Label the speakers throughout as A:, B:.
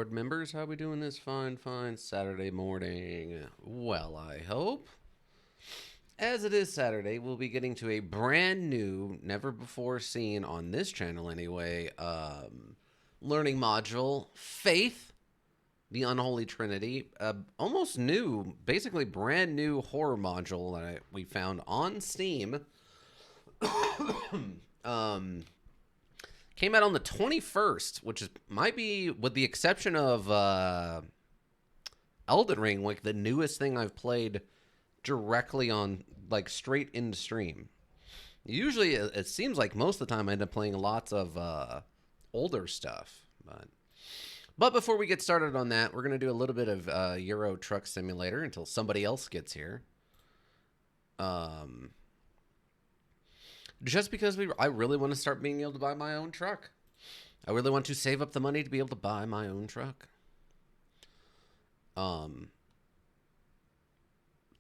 A: board members. How we doing this fine Saturday morning? Well, I hope. As it is Saturday, we'll be getting to a brand new, never before seen on this channel anyway, learning module, Faith, the Unholy Trinity. Almost new, basically brand new horror module that we found on Steam. Came out on the 21st, which might be, with the exception of Elden Ring, like the newest thing I've played directly on, like, straight into stream. Usually, it seems like most of the time I end up playing lots of older stuff. But before we get started on that, we're going to do a little bit of Euro Truck Simulator until somebody else gets here. Just because I really want to start being able to buy my own truck. I really want to save up the money to be able to buy my own truck.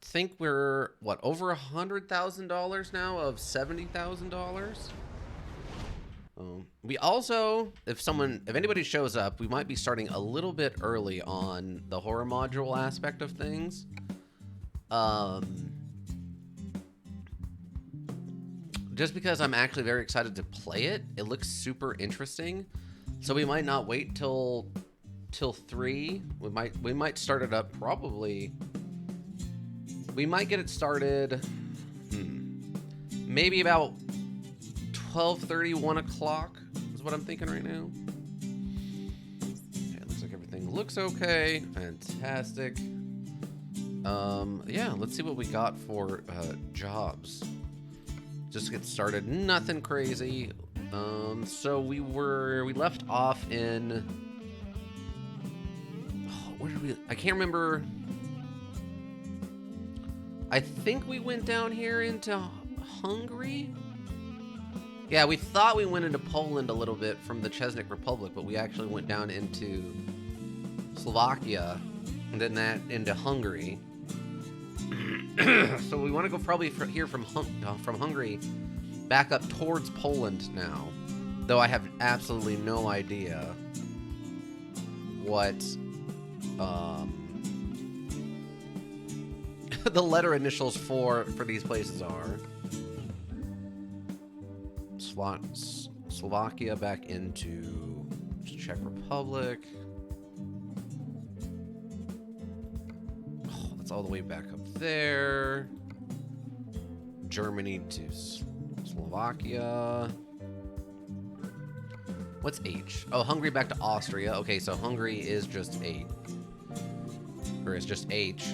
A: Think we're, what, over $100,000 now of $70,000? We also, if anybody shows up, we might be starting a little bit early on the horror module aspect of things. Just because I'm actually very excited to play it. It looks super interesting. So we might not wait till 3. We might start it up probably. We might get it started maybe about 12:30, 1 o'clock is what I'm thinking right now. Okay, it looks like everything looks okay. Fantastic. Yeah, let's see what we got for jobs. Just get started. Nothing crazy. So we left off in. Oh, where did we? I can't remember. I think we went down here into Hungary. Yeah, we thought we went into Poland a little bit from the Czech Republic, but we actually went down into Slovakia and then that into Hungary. So we want to go probably here from Hungary back up towards Poland now. Though I have absolutely no idea what the letter initials for these places are. Slovakia back into Czech Republic. Oh, that's all the way back up there. Germany to Slovakia. What's H? Oh, Hungary back to Austria. Okay, so Hungary is just 8. Or it's just H.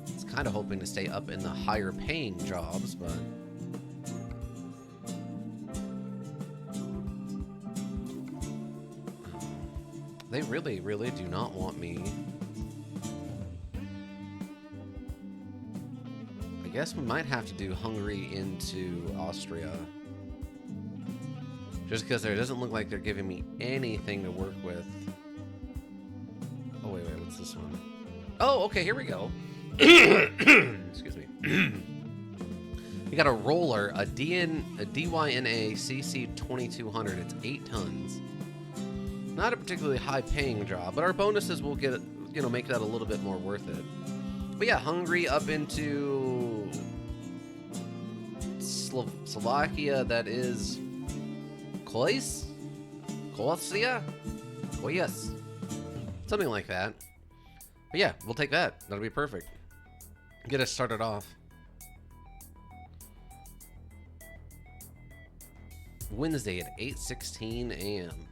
A: It's kind of hoping to stay up in the higher paying jobs, but they really, really do not want me. I guess we might have to do Hungary into Austria. Just because there doesn't look like they're giving me anything to work with. Oh, wait, what's this one? Oh, okay, here we go. Excuse me. We got a roller, a DYNA CC 2200. It's 8 tons. Not a particularly high-paying job, but our bonuses will get, make that a little bit more worth it. But yeah, Hungary up into Slovakia. That is Koisia? Oh yes, something like that. But yeah, we'll take that. That'll be perfect. Get us started off. Wednesday at 8:16 a.m.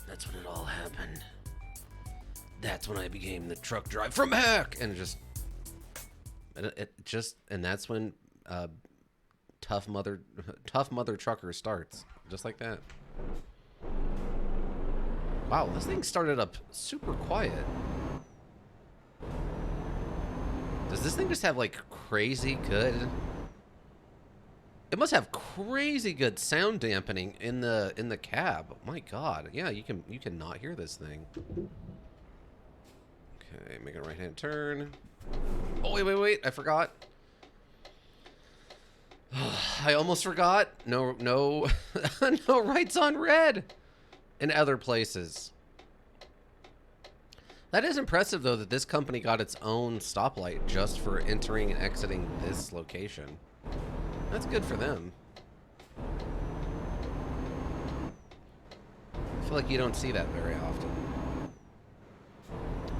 A: That's when it all happened. That's when I became the truck driver from heck, and and that's when tough mother trucker starts, just like that. Wow, this thing started up super quiet. Does this thing just have like crazy good? It must have crazy good sound dampening in the cab. Oh my God, yeah, you can not hear this thing. Okay, make a right-hand turn. Oh wait, I forgot. I almost forgot. No, no, no rights on red in other places. That is impressive, though, that this company got its own stoplight just for entering and exiting this location. That's good for them. I feel like you don't see that very often.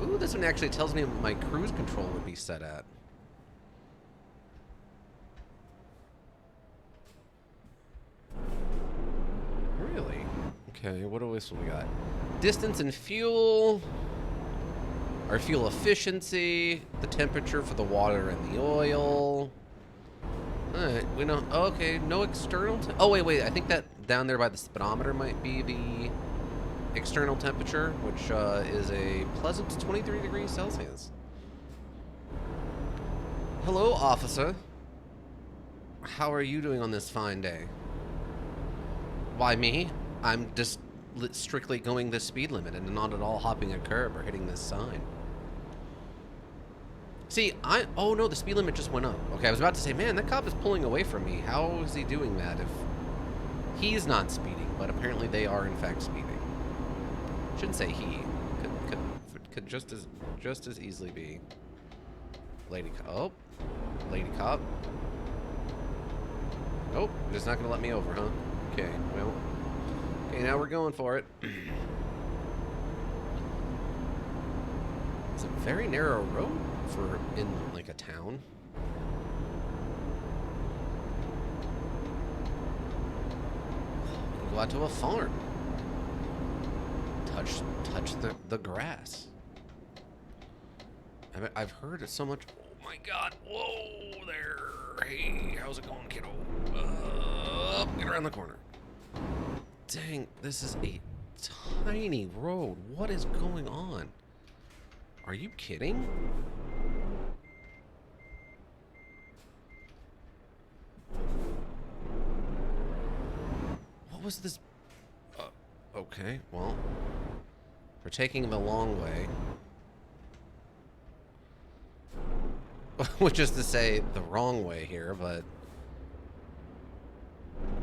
A: Ooh, this one actually tells me what my cruise control would be set at. Really? Okay, what else we got? Distance and fuel. Our fuel efficiency. The temperature for the water and the oil. Alright, we know. Oh, okay, no external. Oh, wait. I think that down there by the speedometer might be the external temperature, which is a pleasant 23 degrees Celsius. Hello, officer. How are you doing on this fine day? Why, me? I'm just strictly going the speed limit and not at all hopping a curb or hitting this sign. See, oh no, the speed limit just went up. Okay, I was about to say, man, that cop is pulling away from me. How is he doing that if he's not speeding, but apparently they are in fact speeding? Shouldn't say he. Could just as easily be lady cop. Oh, lady cop. Nope, just not gonna let me over, huh? Okay, well. Okay, now we're going for it. It's a very narrow road for in like a town. We can go out to a farm. Touch the grass. I've heard it so much. Oh my God! Whoa there! Hey, how's it going, kiddo? Get around the corner. Dang, this is a tiny road. What is going on? Are you kidding? What was this? Okay, well, we're taking the long way. Which is to say, the wrong way here, but...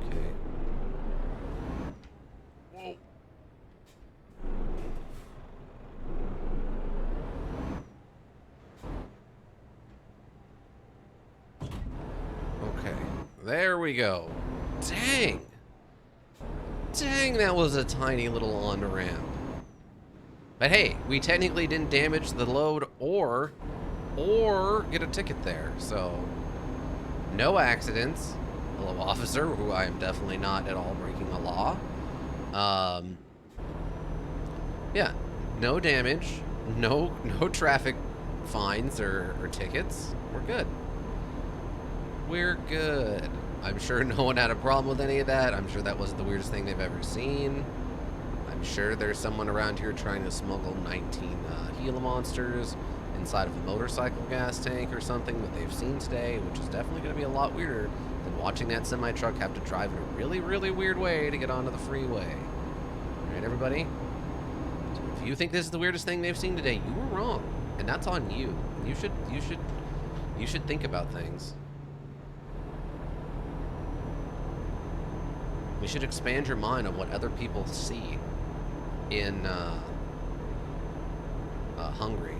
A: Okay. Whoa. Okay. There we go. Dang! Dang, that was a tiny little on-ramp. But hey, we technically didn't damage the load or get a ticket there, so no accidents. Hello, officer, who I am definitely not at all breaking the law. Yeah, no damage, no traffic fines or tickets. We're good. We're good. I'm sure no one had a problem with any of that. I'm sure that wasn't the weirdest thing they've ever seen. I'm sure there's someone around here trying to smuggle 19 Gila monsters inside of a motorcycle gas tank or something that they've seen today, which is definitely going to be a lot weirder than watching that semi-truck have to drive in a really, really weird way to get onto the freeway. All right, everybody? So if you think this is the weirdest thing they've seen today, you were wrong, and that's on you. You should think about things. You should expand your mind on what other people see in Hungary.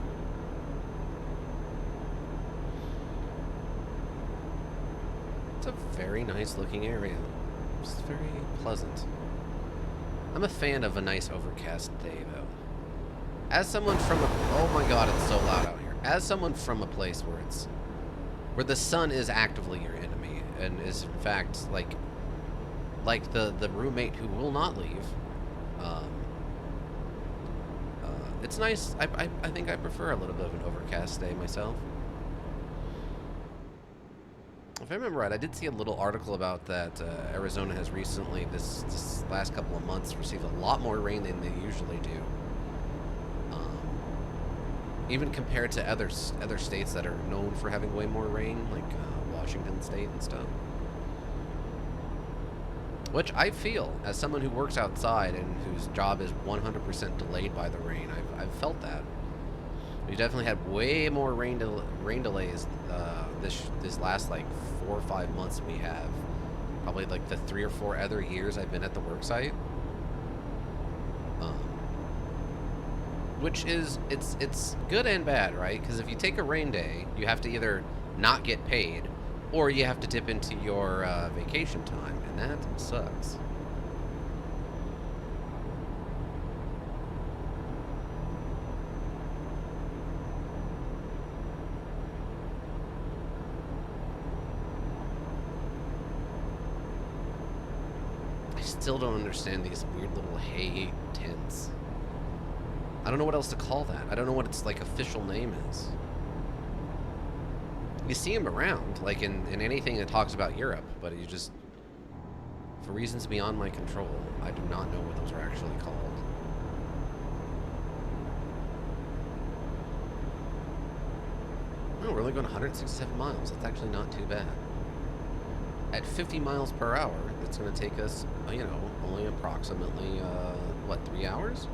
A: It's a very nice looking area. It's very pleasant. I'm a fan of a nice overcast day, though. As someone from a... Oh my God, it's so loud out here. As someone from a place where the sun is actively your enemy and is in fact like the roommate who will not leave. It's nice. I think I prefer a little bit of an overcast day myself. If I remember right, I did see a little article about that Arizona has recently, this last couple of months, received a lot more rain than they usually do. Even compared to other states that are known for having way more rain, like Washington State and stuff. Which I feel, as someone who works outside and whose job is 100% delayed by the rain, I've felt that. We definitely had way more rain delays this last like 4 or 5 months than we have probably like the 3 or 4 other years I've been at the work site. Which is, it's good and bad, right? Because if you take a rain day, you have to either not get paid, or you have to dip into your vacation time, and that sucks. I still don't understand these weird little hay tents. I don't know what else to call that. I don't know what its like official name is. You see them around, like in anything that talks about Europe, but you just, for reasons beyond my control, I do not know what those are actually called. Oh, we're only going 167 miles. That's actually not too bad. At 50 miles per hour, it's going to take us, you know, only approximately, what, 3 hours?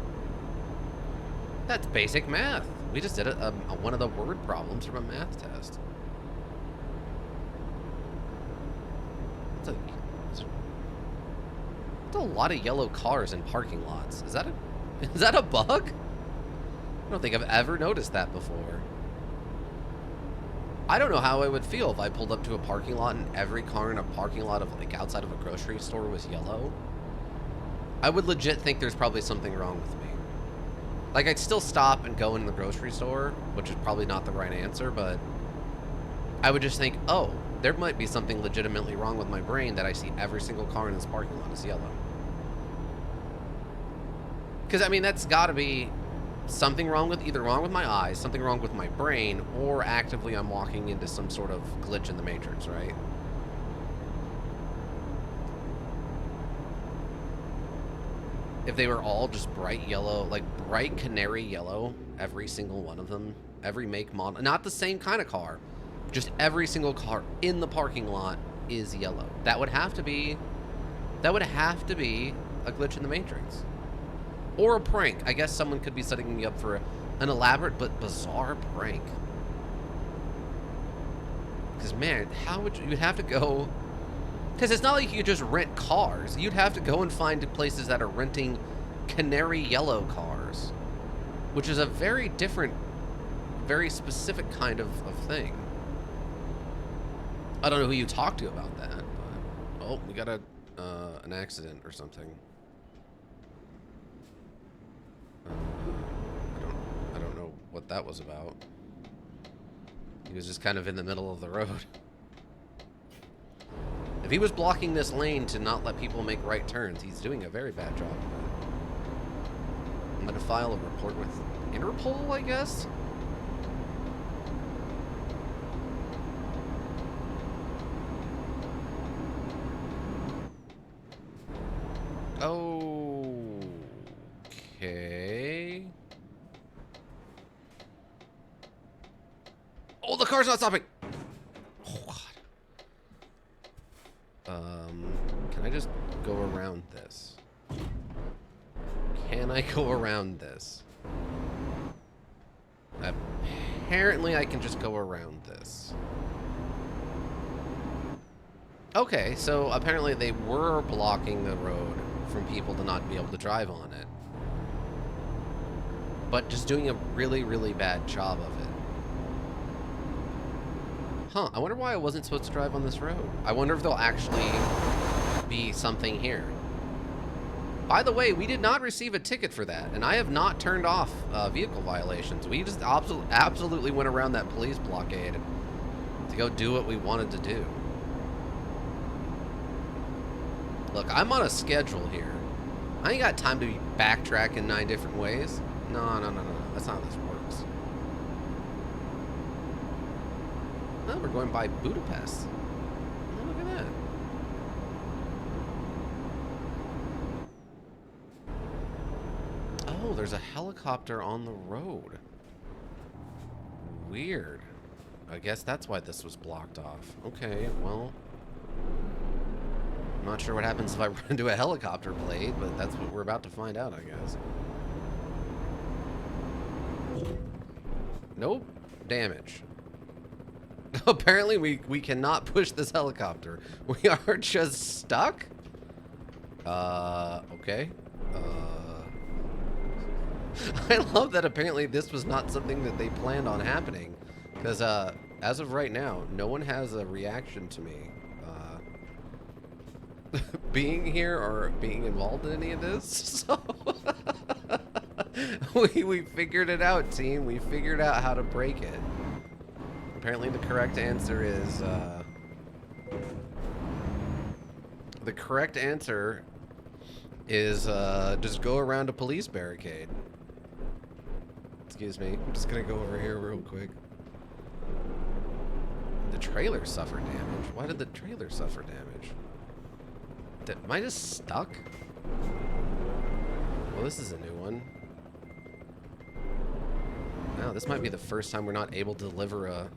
A: That's basic math. We just did one of the word problems from a math test. It's a lot of yellow cars in parking lots. Is that a bug? I don't think I've ever noticed that before. I don't know how I would feel if I pulled up to a parking lot and every car in a parking lot of like outside of a grocery store was yellow. I would legit think there's probably something wrong with me. Like, I'd still stop and go in the grocery store, which is probably not the right answer, but I would just think, oh, there might be something legitimately wrong with my brain that I see every single car in this parking lot is yellow. Because, I mean, that's got to be something wrong with, either wrong with my eyes, something wrong with my brain, or actively I'm walking into some sort of glitch in the Matrix, right? If they were all just bright yellow, like bright canary yellow, every single one of them, every make, model, not the same kind of car, just every single car in the parking lot is yellow. That would have to be a glitch in the Matrix. Or a prank. I guess someone could be setting me up for an elaborate but bizarre prank. Because, man, how would you'd have to go... Because it's not like you could just rent cars. You'd have to go and find places that are renting canary yellow cars, which is a very different, very specific kind of thing. I don't know who you talk to about that, but... Oh, we got an accident or something. I don't know what that was about. He was just kind of in the middle of the road. If he was blocking this lane to not let people make right turns, he's doing a very bad job of it. I'm going to file a report with Interpol, I guess? Okay. Oh, the car's not stopping! Can I just go around this? Can I go around this? Apparently I can just go around this. Okay, so apparently they were blocking the road from people to not be able to drive on it. But just doing a really, really bad job of it. Huh, I wonder why I wasn't supposed to drive on this road. I wonder if there'll actually be something here. By the way, we did not receive a ticket for that, and I have not turned off vehicle violations. We just absolutely went around that police blockade to go do what we wanted to do. Look, I'm on a schedule here. I ain't got time to be backtracking 9 different ways. No. That's not how this works. Oh, we're going by Budapest. Oh, look at that. Oh, there's a helicopter on the road. Weird. I guess that's why this was blocked off. Okay, well... I'm not sure what happens if I run into a helicopter blade, but that's what we're about to find out, I guess. Nope. Damage. Apparently we cannot push this helicopter. We are just stuck? Okay. I love that apparently this was not something that they planned on happening. Because, as of right now, no one has a reaction to me. Being here or being involved in any of this. So we figured it out, team. We figured out how to break it. Apparently the correct answer is, just go around a police barricade. Excuse me. I'm just gonna go over here real quick. The trailer suffered damage. Why did the trailer suffer damage? Am I just stuck? Well, this is a new one. Wow, this might be the first time we're not able to deliver a...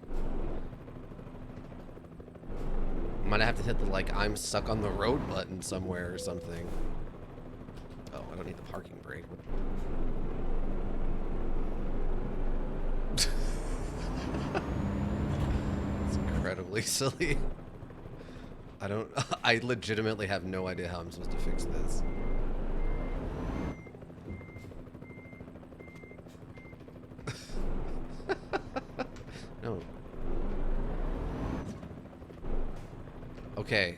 A: Might have to hit the, like, I'm stuck on the road button somewhere or something. Oh, I don't need the parking brake. It's incredibly silly. I legitimately have no idea how I'm supposed to fix this. No. Okay,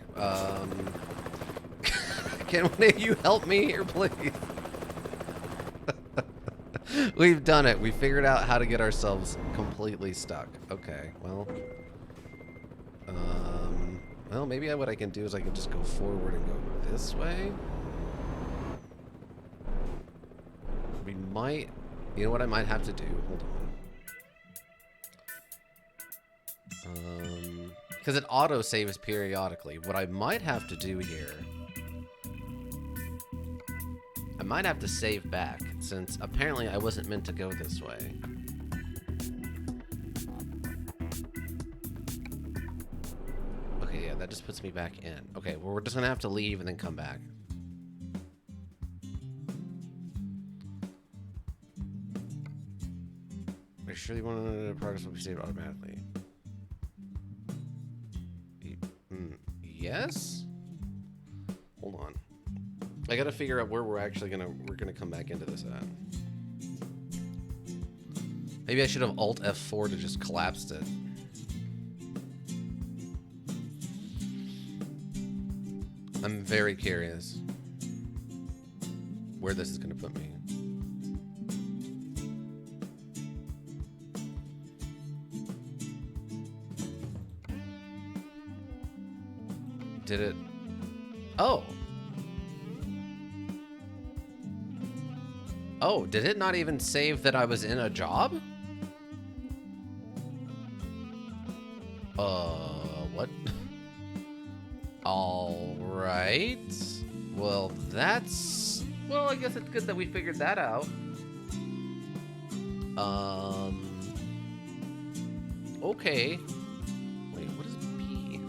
A: can one of you help me here, please? We've done it. We figured out how to get ourselves completely stuck. Okay, well... well, maybe what I can do is I can just go forward and go this way. We might... You know what I might have to do? Hold on. Because it auto-saves periodically. What I might have to do here... I might have to save back, since apparently I wasn't meant to go this way. Okay, yeah, that just puts me back in. Okay, well, we're just gonna have to leave and then come back. Make sure you want to progress will be saved automatically. Yes? Hold on. I gotta figure out where we're actually gonna come back into this at. Maybe I should have Alt F4 to just collapsed it. I'm very curious where this is gonna put me. Did it? Oh. Oh, did it not even save that I was in a job? What? All right. Well, that's... Well, I guess it's good that we figured that out. Okay. Wait, what is B?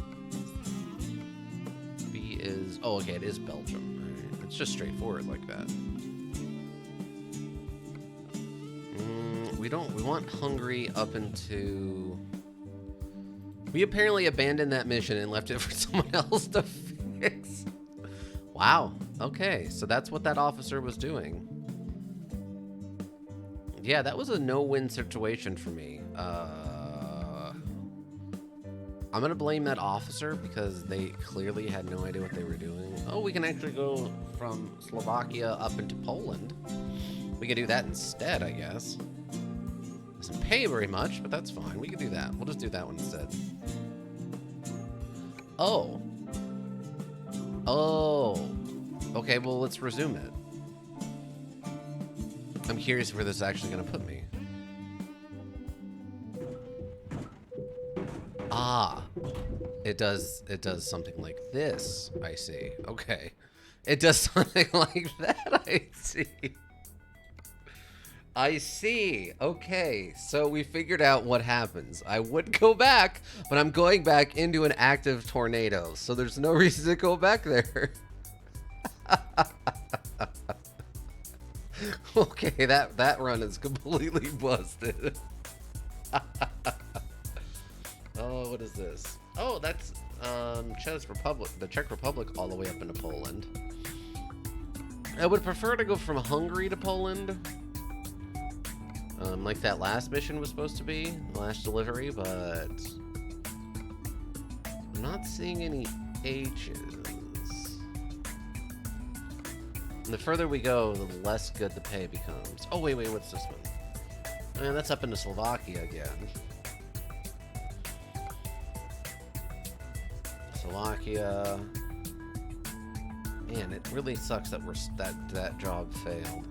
A: B is... Oh, okay, it is Belgium. All right. It's just straightforward like that. We want Hungary up into... We apparently abandoned that mission and left it for someone else to fix. Wow. Okay, so that's what that officer was doing. Yeah, that was a no-win situation for me. I'm gonna blame that officer because they clearly had no idea what they were doing. Oh, we can actually go from Slovakia up into Poland. We can do that instead, I guess. Doesn't pay very much, but that's fine. We can do that. We'll just do that one instead. Oh. Oh. Okay, well, let's resume it. I'm curious where this is actually going to put me. Ah. It does something like this, I see. Okay. It does something like that, I see. I see. Okay, so we figured out what happens. I would go back, but I'm going back into an active tornado, so there's no reason to go back there. Okay, that run is completely busted. Oh, what is this? Oh, that's Czech Republic, the Czech Republic, all the way up into Poland. I would prefer to go from Hungary to Poland, like that last mission was supposed to be, the last delivery, but I'm not seeing any H's. And the further we go, the less good the pay becomes. Oh, wait, what's this one? Man, that's up into Slovakia again. Slovakia. Man, it really sucks that that job failed.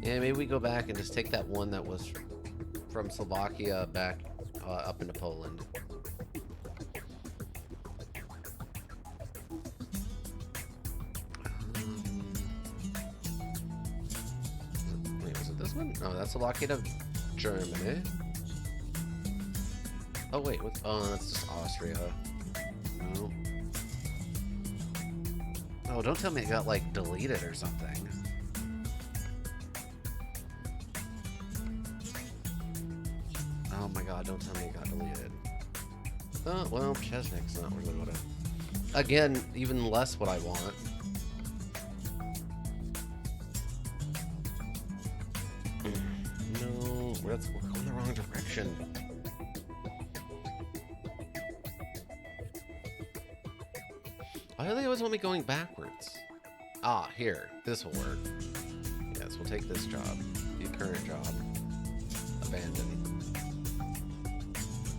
A: Yeah, maybe we go back and just take that one that was from Slovakia back up into Poland. Wait, was it this one? Oh, that's Slovakia to Germany. Oh wait, what? Oh, that's just Austria. No. Oh, don't tell me it got like deleted or something. Oh my god, don't tell me it got deleted. Oh, well, Chesnick's not really what I... Again, even less what I want. No, we're going the wrong direction. Why do they always want me going backwards? Ah, here. This will work. Yes, we'll take this job. The current job. Abandon.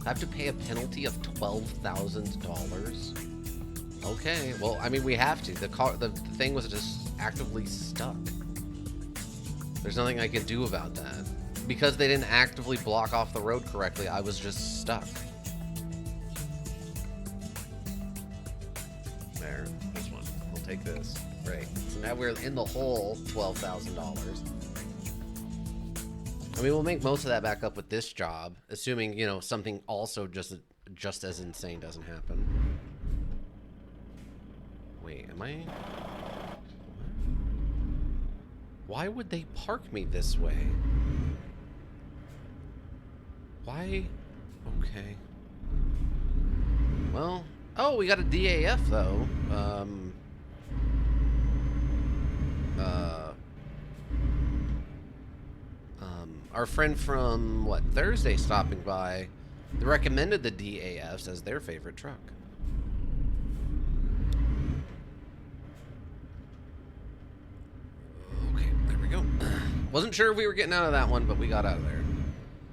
A: I have to pay a penalty of $12,000. Okay, well, I mean, we have to. The thing was just actively stuck. There's nothing I can do about that. Because they didn't actively block off the road correctly, I was just stuck. There, this one. We'll take this. Great. So now we're in the hole, $12,000. I mean, we'll make most of that back up with this job, assuming, you know, something also just as insane doesn't happen. Wait, am I... Why would they park me this way? Why? Okay. Well... Oh, we got a DAF, though. Our friend from, what, Thursday stopping by, they recommended the DAFs as their favorite truck. Okay, there we go. Wasn't sure if we were getting out of that one, but we got out of there.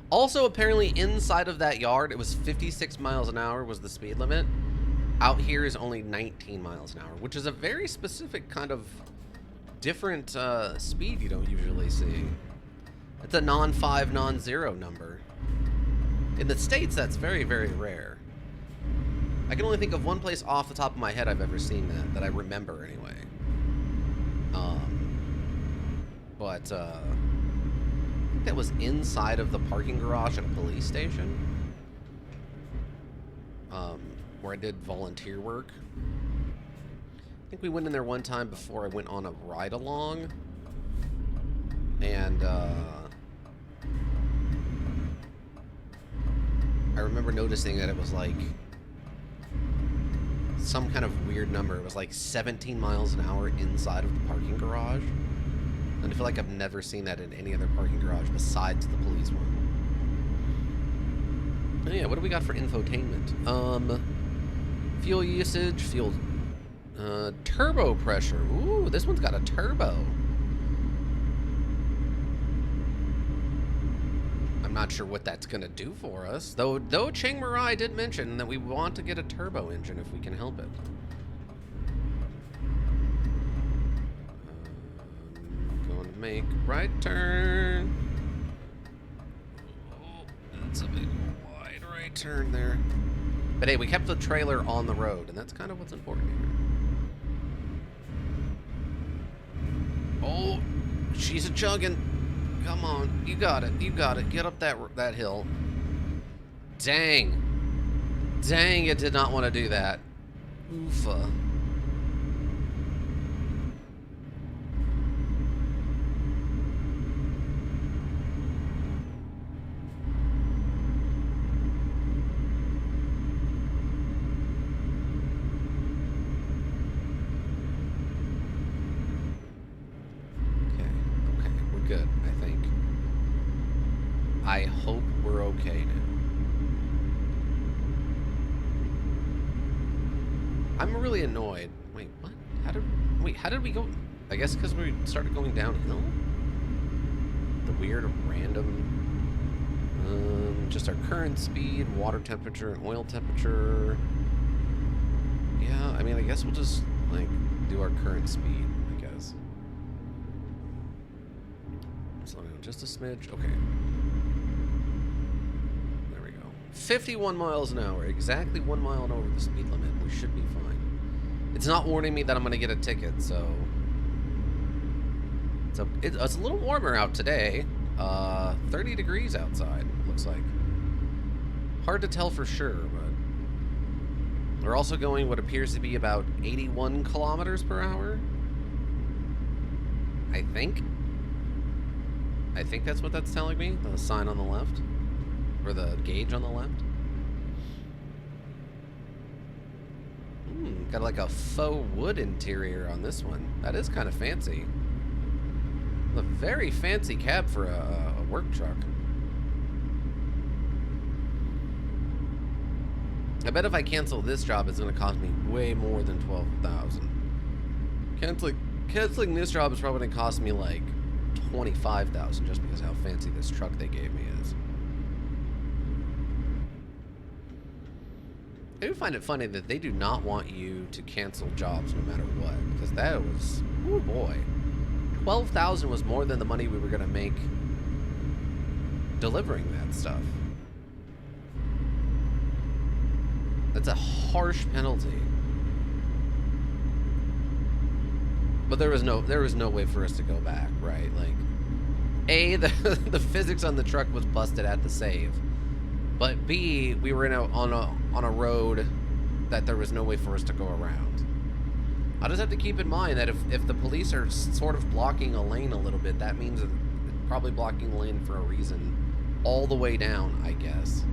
A: Also, apparently inside of that yard, it was 56 miles an hour was the speed limit. Out here is only 19 miles an hour, which is a very specific kind of different speed you don't usually see. It's a non-5, non-0 number. In the States, that's very, very rare. I can only think of one place off the top of my head I've ever seen that I remember anyway. But I think that was inside of the parking garage at a police station. Where I did volunteer work. I think we went in there one time before I went on a ride-along. And, I remember noticing that it was like some kind of weird number. It was like 17 miles an hour inside of the parking garage. And I feel like I've never seen that in any other parking garage besides the police one. Oh yeah, what do we got for infotainment? Fuel usage, turbo pressure. Ooh, this one's got a turbo. I'm not sure what that's going to do for us. Though Chiang Marai did mention that we want to get a turbo engine if we can help it. Going to make right turn. Oh, that's a big wide right turn there. But hey, we kept the trailer on the road, and that's kind of what's important here. Oh, she's a chugging. Come on, you got it, you got it. Get up that hill. Dang. Dang, it did not want to do that. Oofa. good, I think. I hope we're okay now. I'm really annoyed. Wait, what? How did we go? I guess because we started going downhill? The weird random... just our current speed, water temperature, and oil temperature. Yeah, I mean, I guess we'll just, like, do our current speed, I guess. Slow down just a smidge. Okay. There we go. 51 miles an hour. Exactly 1 mile over the speed limit. We should be fine. It's not warning me that I'm going to get a ticket, so... It's a little warmer out today. 30 degrees outside, looks like. Hard to tell for sure, but... We're also going what appears to be about 81 kilometers per hour. I think that's what that's telling me. The sign on the left. Or the gauge on the left. Got like a faux wood interior on this one. That is kind of fancy. A very fancy cab for a work truck. I bet if I cancel this job, it's going to cost me way more than $12,000. Canceling this job is probably going to cost me like $25,000 just because of how fancy this truck they gave me is. I do find it funny that they do not want you to cancel jobs no matter what, because that was, oh boy, $12,000 was more than the money we were going to make delivering that stuff. That's a harsh penalty. But there was no way for us to go back, right? Like, A, the physics on the truck was busted at the save. But B, we were on a road that there was no way for us to go around. I just have to keep in mind that if the police are sort of blocking a lane a little bit, that means that it's probably blocking the lane for a reason all the way down, I guess.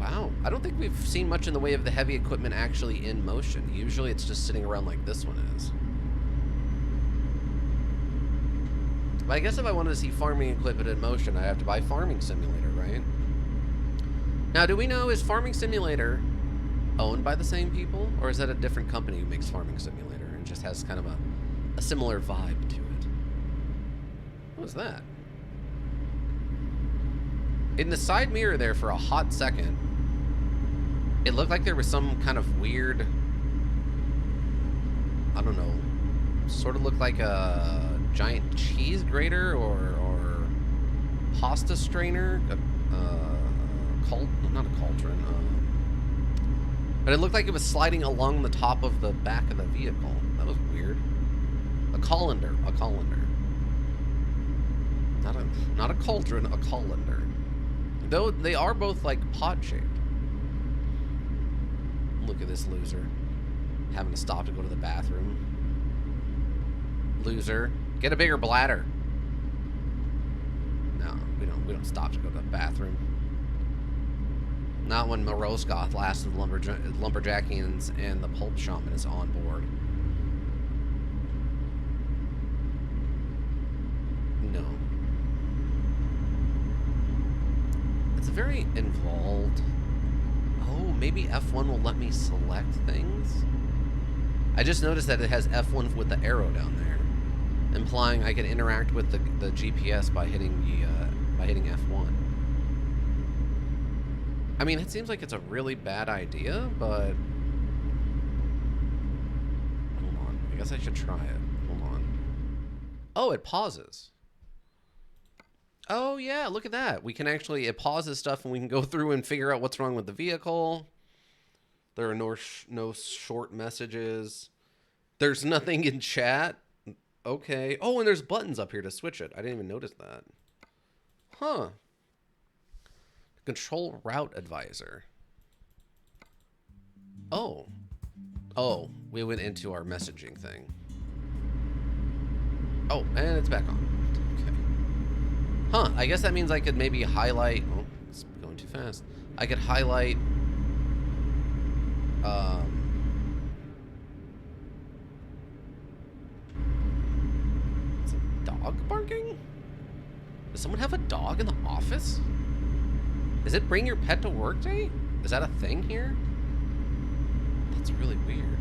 A: Wow, I don't think we've seen much in the way of the heavy equipment actually in motion. Usually it's just sitting around like this one is. But I guess if I wanted to see farming equipment in motion, I have to buy Farming Simulator, right? Now, do we know, is Farming Simulator owned by the same people? Or is that a different company who makes Farming Simulator and just has kind of a similar vibe to it? What was that? In the side mirror there for a hot second, it looked like there was some kind of weird, I don't know, sort of looked like a giant cheese grater or pasta strainer, not a cauldron, but it looked like it was sliding along the top of the back of the vehicle. That was weird. A colander. Not a cauldron, a colander. Though they are both like pod-shaped. Look at this loser. Having to stop to go to the bathroom. Loser. Get a bigger bladder. No, we don't stop to go to the bathroom. Not when Moroskoth, last of the Lumberjackians and the Pulp Shaman is on board. No. It's very involved. Oh, maybe F1 will let me select things? I just noticed that it has F1 with the arrow down there, implying I can interact with the GPS by hitting F1. I mean, it seems like it's a really bad idea, but hold on. I guess I should try it. Hold on. Oh, it pauses. Oh yeah, look at that. We can actually, it pauses stuff and we can go through and figure out what's wrong with the vehicle. There are no short messages. There's nothing in chat. Okay. Oh, and there's buttons up here to switch it. I didn't even notice that. Huh. Control route advisor. Oh. Oh, we went into our messaging thing. Oh, and it's back on. Huh, I guess that means I could maybe highlight... Oh, it's going too fast. I could highlight Does someone have a dog in the office? Is it bring your pet to work day? Is that a thing here? That's really weird.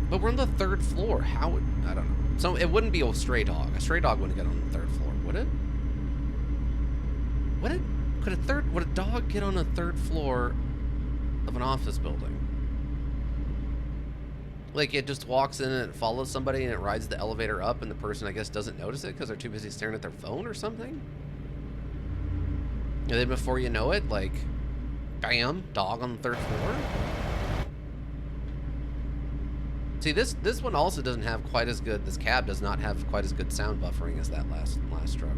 A: But we're on the 3rd floor. How would... I don't know. So it wouldn't be a stray dog. A stray dog wouldn't get on the 3rd floor, would it? Would it? Would a dog get on the 3rd floor of an office building? Like, it just walks in and it follows somebody and it rides the elevator up and the person, I guess, doesn't notice it because they're too busy staring at their phone or something? And then before you know it, like, bam, dog on the 3rd floor? See, this one also doesn't have quite as good, this cab does not have quite as good sound buffering as that last truck.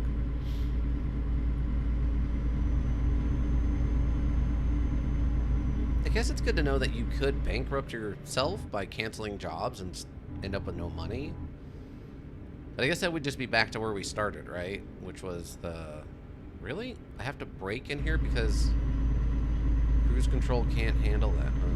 A: I guess it's good to know that you could bankrupt yourself by canceling jobs and end up with no money. But I guess that would just be back to where we started, right? Which was the... Really? I have to brake in here because cruise control can't handle that, huh?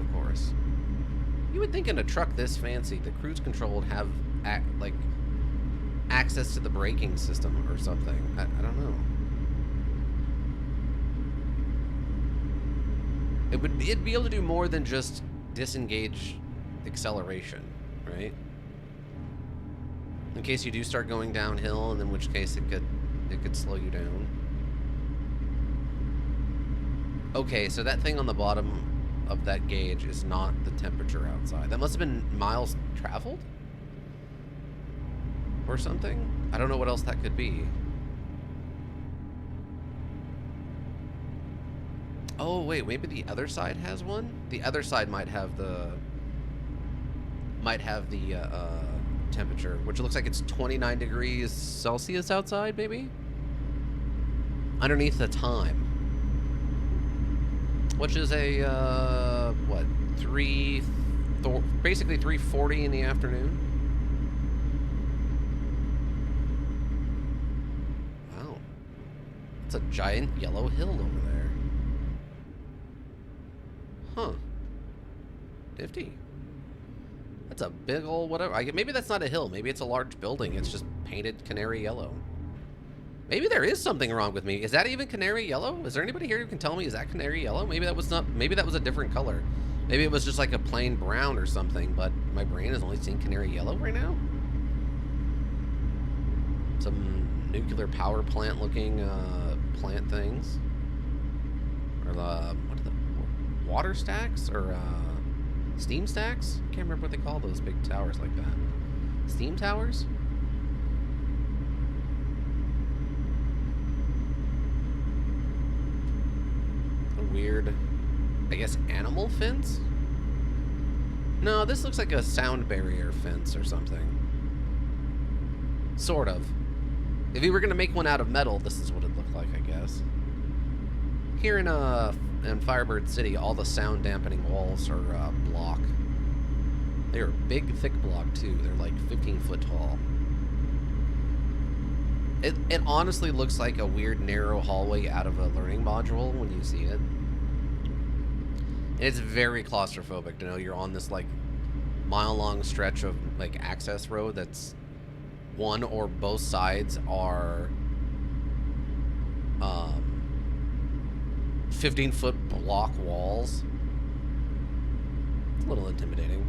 A: Of course. You would think in a truck this fancy, the cruise control would have, like, access to the braking system or something. I don't know. It'd be able to do more than just disengage acceleration, right? In case you do start going downhill, and in which case it could slow you down. Okay, so that thing on the bottom of that gauge is not the temperature outside. That must have been miles traveled? Or something? I don't know what else that could be. Oh, wait, maybe the other side has one? The other side might have the temperature, which looks like it's 29 degrees Celsius outside, maybe? Underneath the time. Which is a, what, basically 3:40 in the afternoon? Wow. It's a giant yellow hill over there. Huh. Nifty. That's a big old whatever. Maybe that's not a hill. Maybe it's a large building. It's just painted canary yellow. Maybe there is something wrong with me. Is that even canary yellow? Is there anybody here who can tell me, is that canary yellow? Maybe that was not, maybe that was a different color. Maybe it was just like a plain brown or something, but my brain is only seeing canary yellow right now. Some nuclear power plant looking plant things. Or what are the water stacks or steam stacks? I can't remember what they call those big towers like that. Steam towers? Weird, I guess, animal fence? No, this looks like a sound barrier fence or something. Sort of. If you were gonna make one out of metal, this is what it looked like, I guess. Here in Firebird City, all the sound dampening walls are block. They are big, thick block too. They're like 15 foot tall. It honestly looks like a weird narrow hallway out of a learning module when you see it. And it's very claustrophobic to know you're on this like mile-long stretch of like access road that's one or both sides are 15-foot block walls. It's a little intimidating.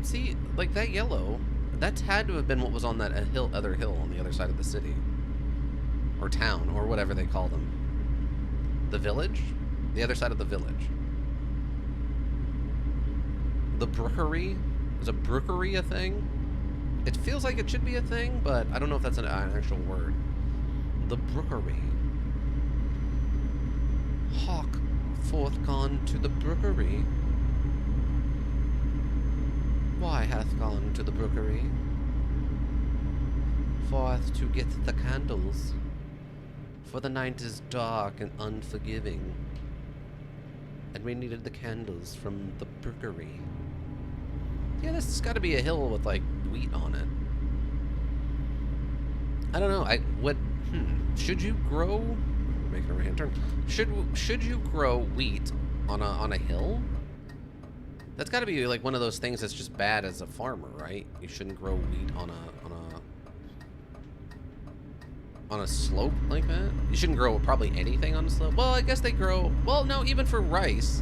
A: See, like that yellow, that's had to have been what was on that other hill on the other side of the city. Or town, or whatever they call them. The village? The other side of the village. The brookery? Is a brookery a thing? It feels like it should be a thing, but I don't know if that's an actual word. The brookery. Hawk forth gone to the brookery. Why hath gone to the brookery? Forth to get the candles. For the night is dark and unforgiving. And we needed the candles from the brookery. Yeah, this has got to be a hill with, like, wheat on it. I don't know. Should you grow? We're making a right-hand turn. Should you grow wheat on a hill? That's got to be like one of those things that's just bad as a farmer, right? You shouldn't grow wheat on a slope like that. You shouldn't grow probably anything on a slope. Well, I guess they grow. Well, no, even for rice,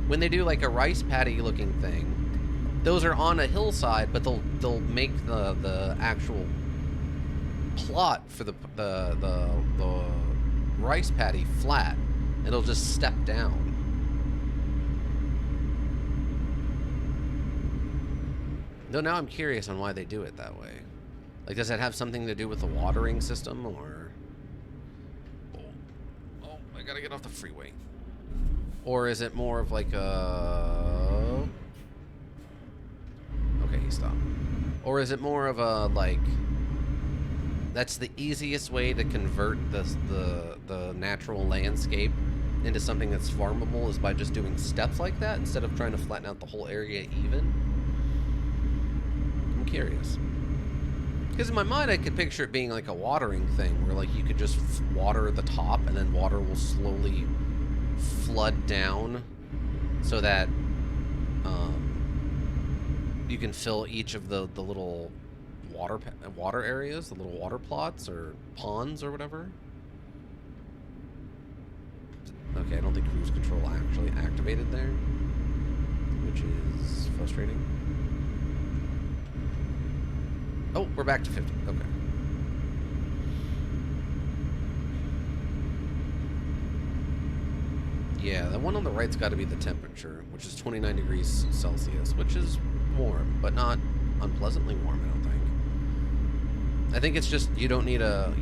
A: when they do like a rice paddy looking thing, those are on a hillside, but they'll make the actual plot for the rice paddy flat. It'll just step down. No, now I'm curious on why they do it that way. Like, does that have something to do with the watering system, or... Oh, I gotta get off the freeway. Or is it more of like a... Okay, he stopped. Or is it more of a, like... That's the easiest way to convert the natural landscape into something that's farmable is by just doing steps like that instead of trying to flatten out the whole area even? I'm curious. Because in my mind, I could picture it being like a watering thing where like you could just water the top and then water will slowly flood down so that you can fill each of the little water areas, the little water plots or ponds or whatever. Okay, I don't think cruise control actually activated there, which is frustrating. Oh, we're back to 50. Okay. Yeah, the one on the right's got to be the temperature, which is 29 degrees Celsius, which is warm, but not unpleasantly warm, I don't think. I think it's just you don't need a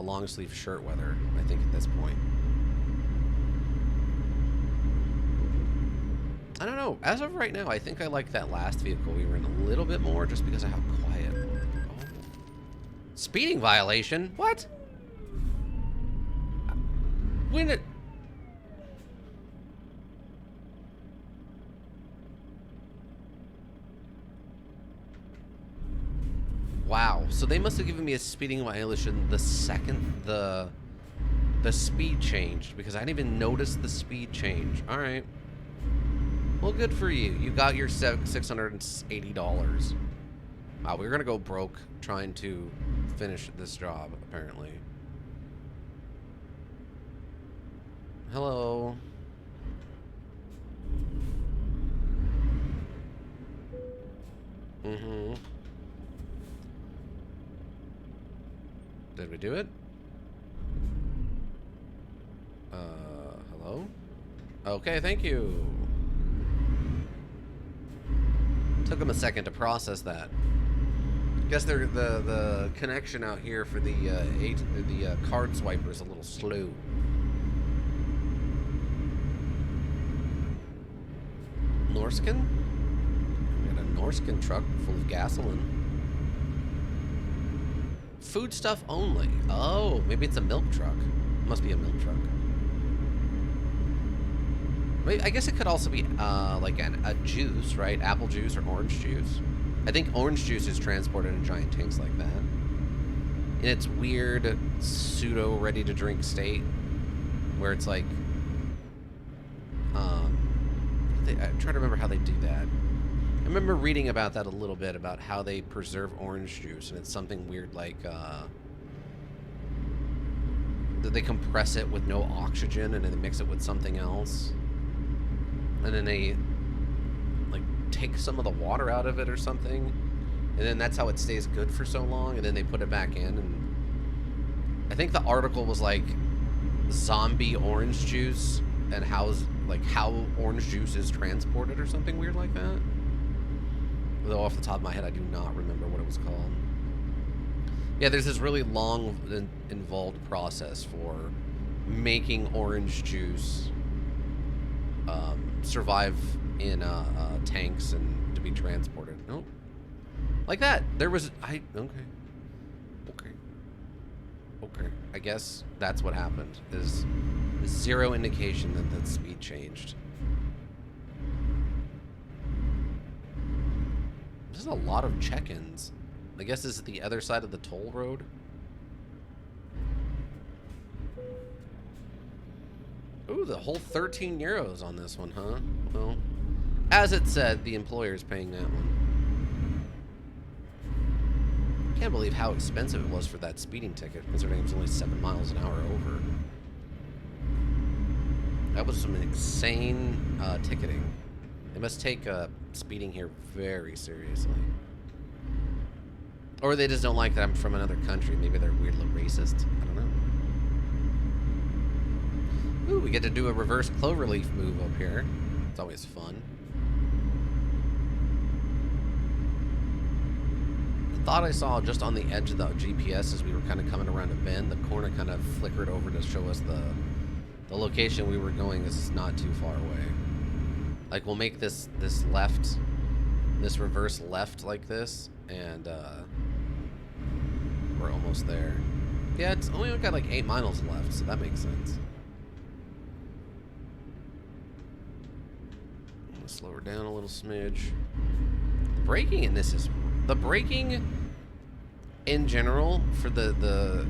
A: long sleeve shirt weather, I think, at this point. I don't know. As of right now, I think I like that last vehicle we were in a little bit more just because of how quiet it was. Oh. Speeding violation? What? When it... Wow. So they must have given me a speeding violation the second the speed changed because I didn't even notice the speed change. All right. Well, good for you. You got your $680. Wow, we're gonna go broke trying to finish this job, apparently. Hello. Mm-hmm. Did we do it? Hello? Okay, thank you. Took them a second to process that. Guess they're the connection out here for the card swiper is a little slow. Norskin? We got a Norskin truck full of gasoline. Foodstuff only. Oh, maybe it's a milk truck. Must be a milk truck. I guess it could also be like a juice, right? Apple juice or orange juice. I think orange juice is transported in giant tanks like that. In its weird pseudo ready-to-drink state, where it's like, I'm trying to remember how they do that. I remember reading about that a little bit, about how they preserve orange juice, and it's something weird like that they compress it with no oxygen, and then they mix it with something else. And then they like take some of the water out of it or something, and then that's how it stays good for so long, and then they put it back in. And I think the article was like zombie orange juice and how orange juice is transported or something weird like that. Though off the top of my head I do not remember what it was called. Yeah, there's this really long involved process for making orange juice survive in tanks and to be transported. Nope. Like that. There was... Okay. I guess that's what happened. There's zero indication that the speed changed. There's a lot of check-ins. I guess this is the other side of the toll road. Ooh, the whole 13 euros on this one, huh? Well, as it said, the employer's paying that one. Can't believe how expensive it was for that speeding ticket, considering it was only 7 miles an hour over. That was some insane ticketing. They must take speeding here very seriously. Or they just don't like that I'm from another country. Maybe they're weirdly racist. I don't know. Ooh, we get to do a reverse cloverleaf move up here. It's always fun. I thought I saw just on the edge of the GPS as we were kind of coming around a bend, the corner kind of flickered over to show us the location we were going is not too far away. Like, we'll make this left, this reverse left like this, and we're almost there. Yeah, it's only got like 8 miles left, so that makes sense. I'm gonna slow her down a little smidge. The braking in this is... The braking in general for the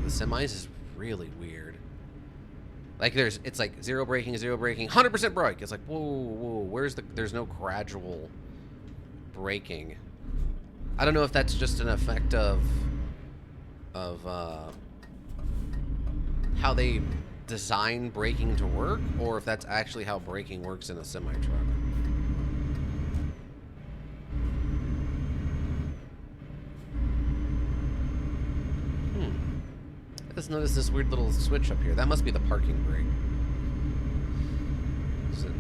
A: semis is really weird. Like it's like zero braking, 100% brake. It's like, whoa, there's no gradual braking. I don't know if that's just an effect of how they design braking to work, or if that's actually how braking works in a semi-truck. I just noticed this weird little switch up here. That must be the parking brake. Is it?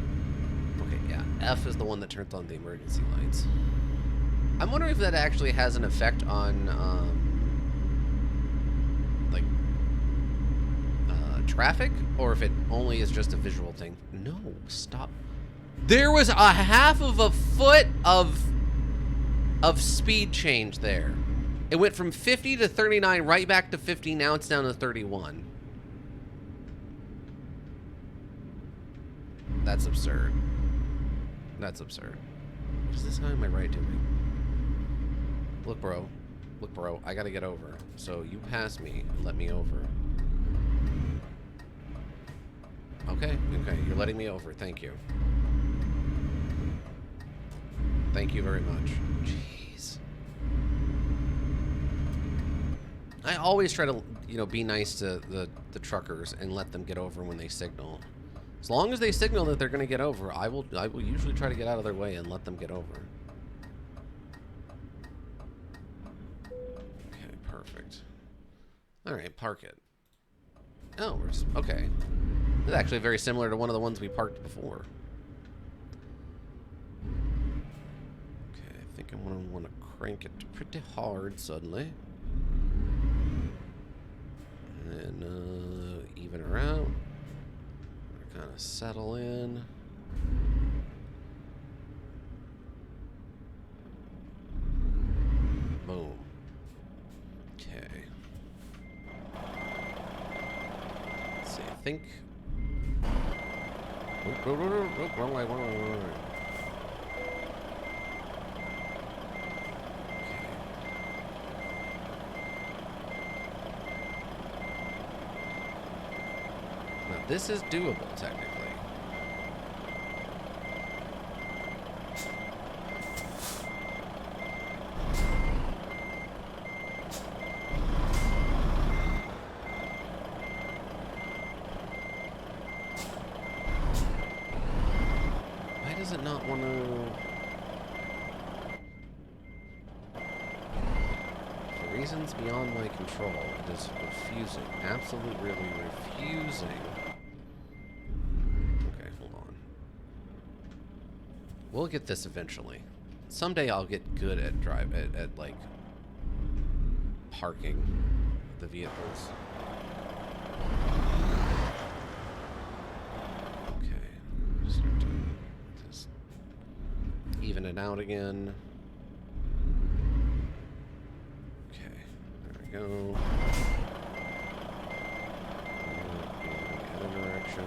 A: Okay, yeah. F is the one that turns on the emergency lights. I'm wondering if that actually has an effect on, traffic, or if it only is just a visual thing. No, stop. There was a half of a foot of speed change there. It went from 50 to 39, right back to 50. Now it's down to 31. That's absurd. That's absurd. What is this? How am I right doing? Look, bro. Look, bro. I gotta get over. So you pass me and let me over. Okay. Okay. You're letting me over. Thank you. Thank you very much. Jeez. I always try to, you know, be nice to the truckers and let them get over when they signal. As long as they signal that they're going to get over, I will usually try to get out of their way and let them get over. Okay, perfect. All right, park it. Oh, okay. It's actually very similar to one of the ones we parked before. Okay, I think I'm going to want to crank it pretty hard suddenly. And then even her out. Kind of settle in. Boom. Okay. Let's see, I think. Wrong way. This is doable, technically. Why does it not want to... For reasons beyond my control, it is refusing. Absolutely refusing. We'll get this eventually. Someday I'll get good at at like parking the vehicles. Okay, start to just even it out again. Okay, there we go. The other direction.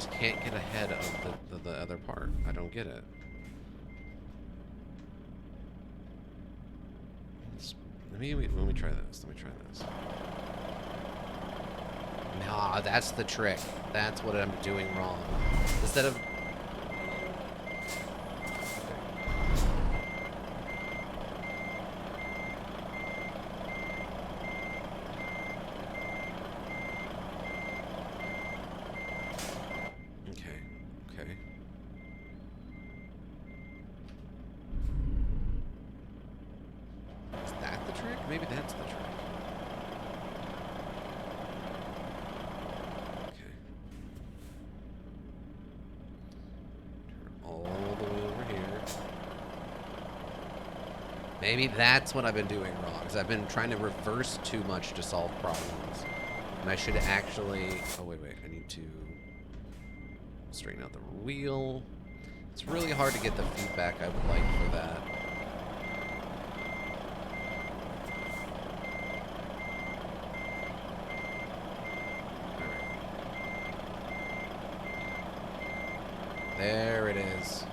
A: just can't get ahead of the other part. I don't get it. Let me try this. Let me try this. Nah, that's the trick. That's what I'm doing wrong. Instead of... Okay. Is that the trick? Maybe that's the trick. Maybe that's what I've been doing wrong, because I've been trying to reverse too much to solve problems. And I should actually... Oh, wait. I need to straighten out the wheel. It's really hard to get the feedback I would like for that. There it is.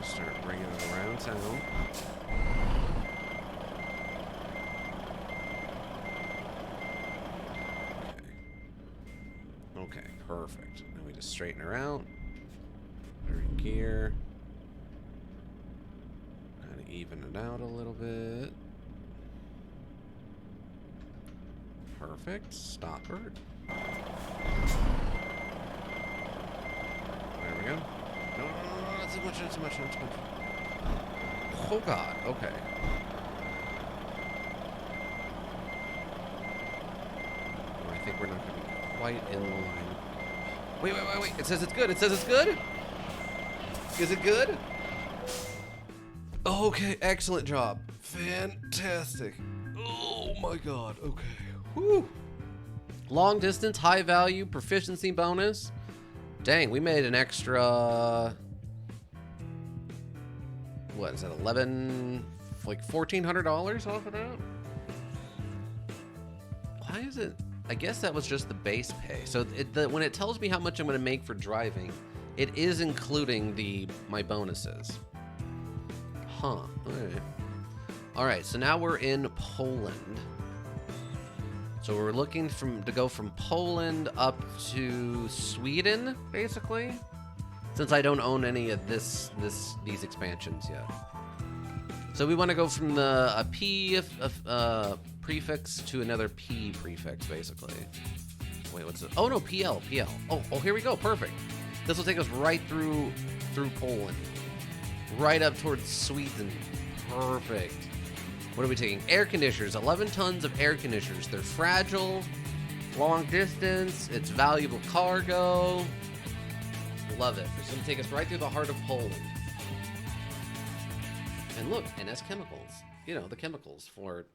A: Start bringing it around town. Okay, perfect. Now we just straighten her out. Put her in gear. Kind of even it out a little bit. Perfect. Stop her. There we go. No, not too much, not too much. Oh, God. Okay. Well, I think we're not going to be quite in line. Wait. It says it's good. It says it's good? Is it good? Okay, excellent job. Fantastic. Oh, my God. Okay. Woo. Long distance, high value, proficiency bonus. Dang, we made an extra, what is that, 11, like $1,400 off of that? Why is it, I guess that was just the base pay. So when it tells me how much I'm going to make for driving, it is including my bonuses. Huh, all right, so now we're in Poland. So we're looking to go from Poland up to Sweden, basically, since I don't own any of these expansions yet. So we want to go from a P prefix to another P prefix, basically. Wait, what's it? Oh no, PL. Oh, here we go. Perfect. This will take us right through Poland, right up towards Sweden. Perfect. What are we taking? Air conditioners. 11 tons of air conditioners. They're fragile, long distance. It's valuable cargo. Love it. It's going to take us right through the heart of Poland. And look, NS Chemicals. You know, the chemicals for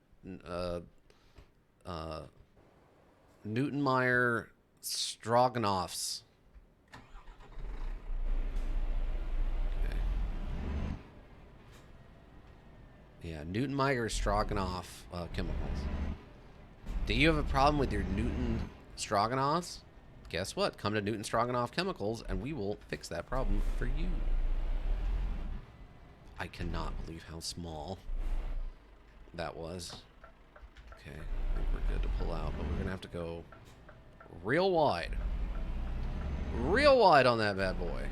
A: Newtonmeyer Stroganoffs. Yeah, Newtonmeyer Stroganoff chemicals. Do you have a problem with your Newton Stroganoffs? Guess what? Come to Newton Stroganoff Chemicals and we will fix that problem for you. I cannot believe how small that was. Okay, I think we're good to pull out, but we're going to have to go real wide. Real wide on that bad boy.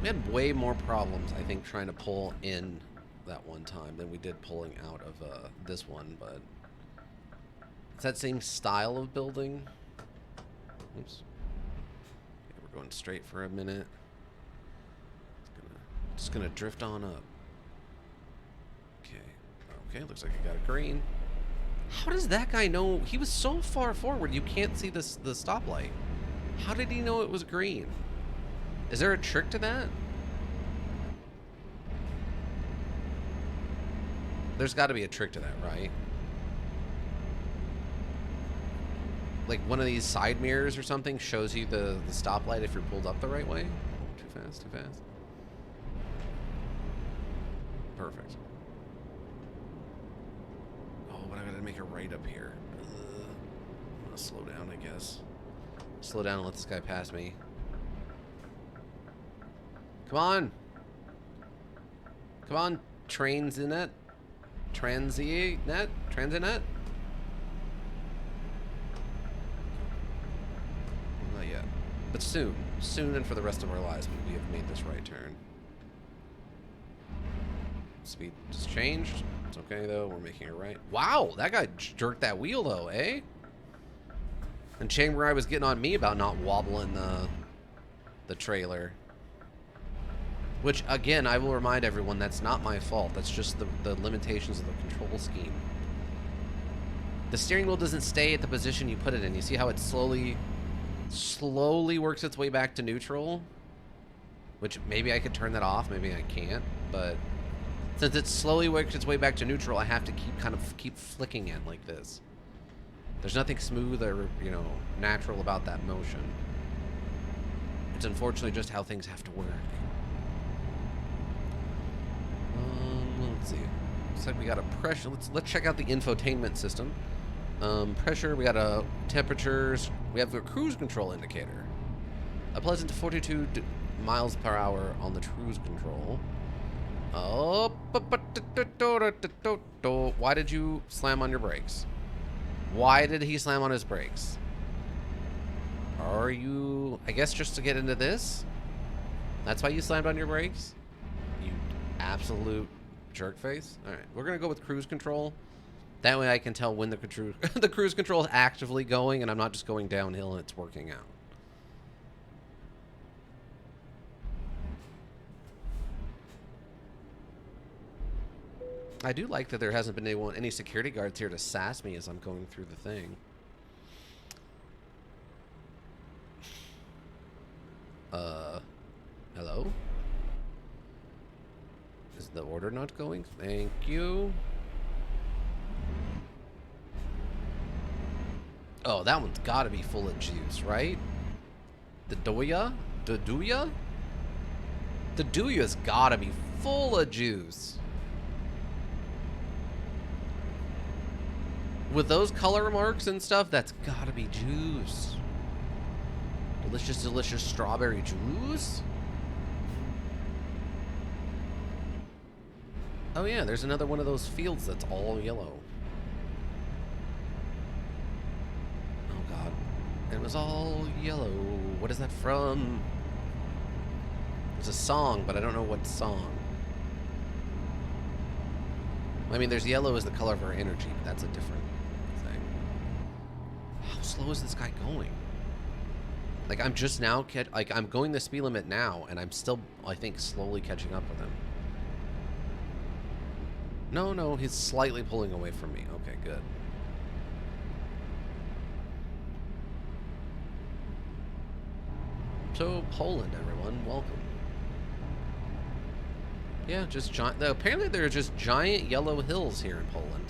A: We had way more problems, I think, trying to pull in that one time than we did pulling out of this one, but it's that same style of building. Oops. Okay, we're going straight for a minute. Just gonna drift on up. Okay, looks like I got a green. How does that guy know? He was so far forward, you can't see the stoplight. How did he know it was green? Is there a trick to that? There's got to be a trick to that, right? Like one of these side mirrors or something shows you the stoplight if you're pulled up the right way. Oh, too fast. Perfect. what? I gotta make a right up here. I'm gonna slow down, I guess. Slow down and let this guy pass me. Come on! Come on, Transinet? Transinet? Transinet? Not yet. But soon. Soon and for the rest of our lives, we have made this right turn. Speed just changed. It's okay, though. We're making it right. Wow! That guy jerked that wheel, though, eh? And Chamber I was getting on me about not wobbling the trailer. Which, again, I will remind everyone, that's not my fault. That's just the limitations of the control scheme. The steering wheel doesn't stay at the position you put it in. You see how it slowly works its way back to neutral? Which, maybe I could turn that off, maybe I can't. But since it slowly works its way back to neutral, I have to keep flicking it like this. There's nothing smooth or, you know, natural about that motion. It's unfortunately just how things have to work. Let's see. Looks like we got a pressure. Let's check out the infotainment system. Pressure. We got a temperatures. We have a cruise control indicator. A pleasant 42 miles per hour on the cruise control. Oh, why did you slam on your brakes? Why did he slam on his brakes? Are you, I guess, just to get into this? That's why you slammed on your brakes? You absolute jerk face. All right, we're gonna go with cruise control. That way I can tell when the the cruise control is actively going and I'm not just going downhill and it's working out. I do like that there hasn't been any security guards here to sass me as I'm going through the thing. Hello? Is the order not going? Thank you. Oh, that one's gotta be full of juice, right? The Doya? The Duya? The Duya's gotta be full of juice. With those color marks and stuff, that's gotta be juice. Delicious, delicious strawberry juice? Oh yeah, there's another one of those fields that's all yellow. Oh god. It was all yellow. What is that from? It's a song, but I don't know what song. I mean, there's yellow as the color of our energy, but that's a different thing. How slow is this guy going? Like, I'm just now, I'm going the speed limit now, and I'm still, I think, slowly catching up with him. No, he's slightly pulling away from me. Okay, good. So, Poland, everyone, welcome. Yeah, just giant. Apparently, there are just giant yellow hills here in Poland.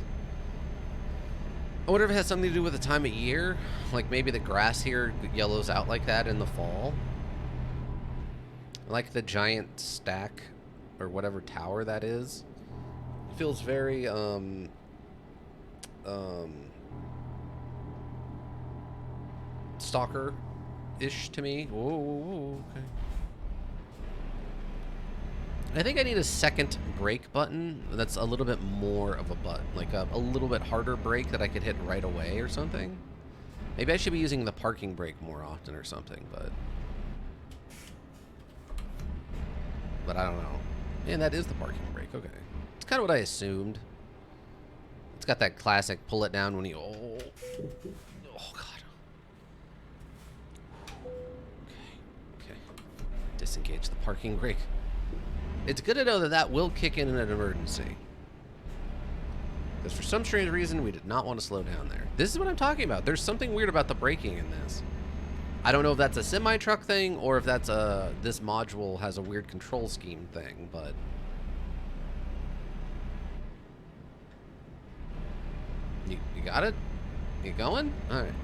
A: I wonder if it has something to do with the time of year. Like maybe the grass here yellows out like that in the fall. I like the giant stack or whatever tower that is. It feels very stalker-ish to me. Whoa, okay. I think I need a second brake button that's a little bit more of a button, like a little bit harder brake that I could hit right away or something. Maybe I should be using the parking brake more often or something, but I don't know. And that is the parking brake, okay. It's kind of what I assumed. It's got that classic pull it down when you, oh god. Okay. Disengage the parking brake. It's good to know that that will kick in an emergency. Because for some strange reason, we did not want to slow down there. This is what I'm talking about. There's something weird about the braking in this. I don't know if that's a semi-truck thing or if that's this module has a weird control scheme thing, but... You got it? You going? Alright.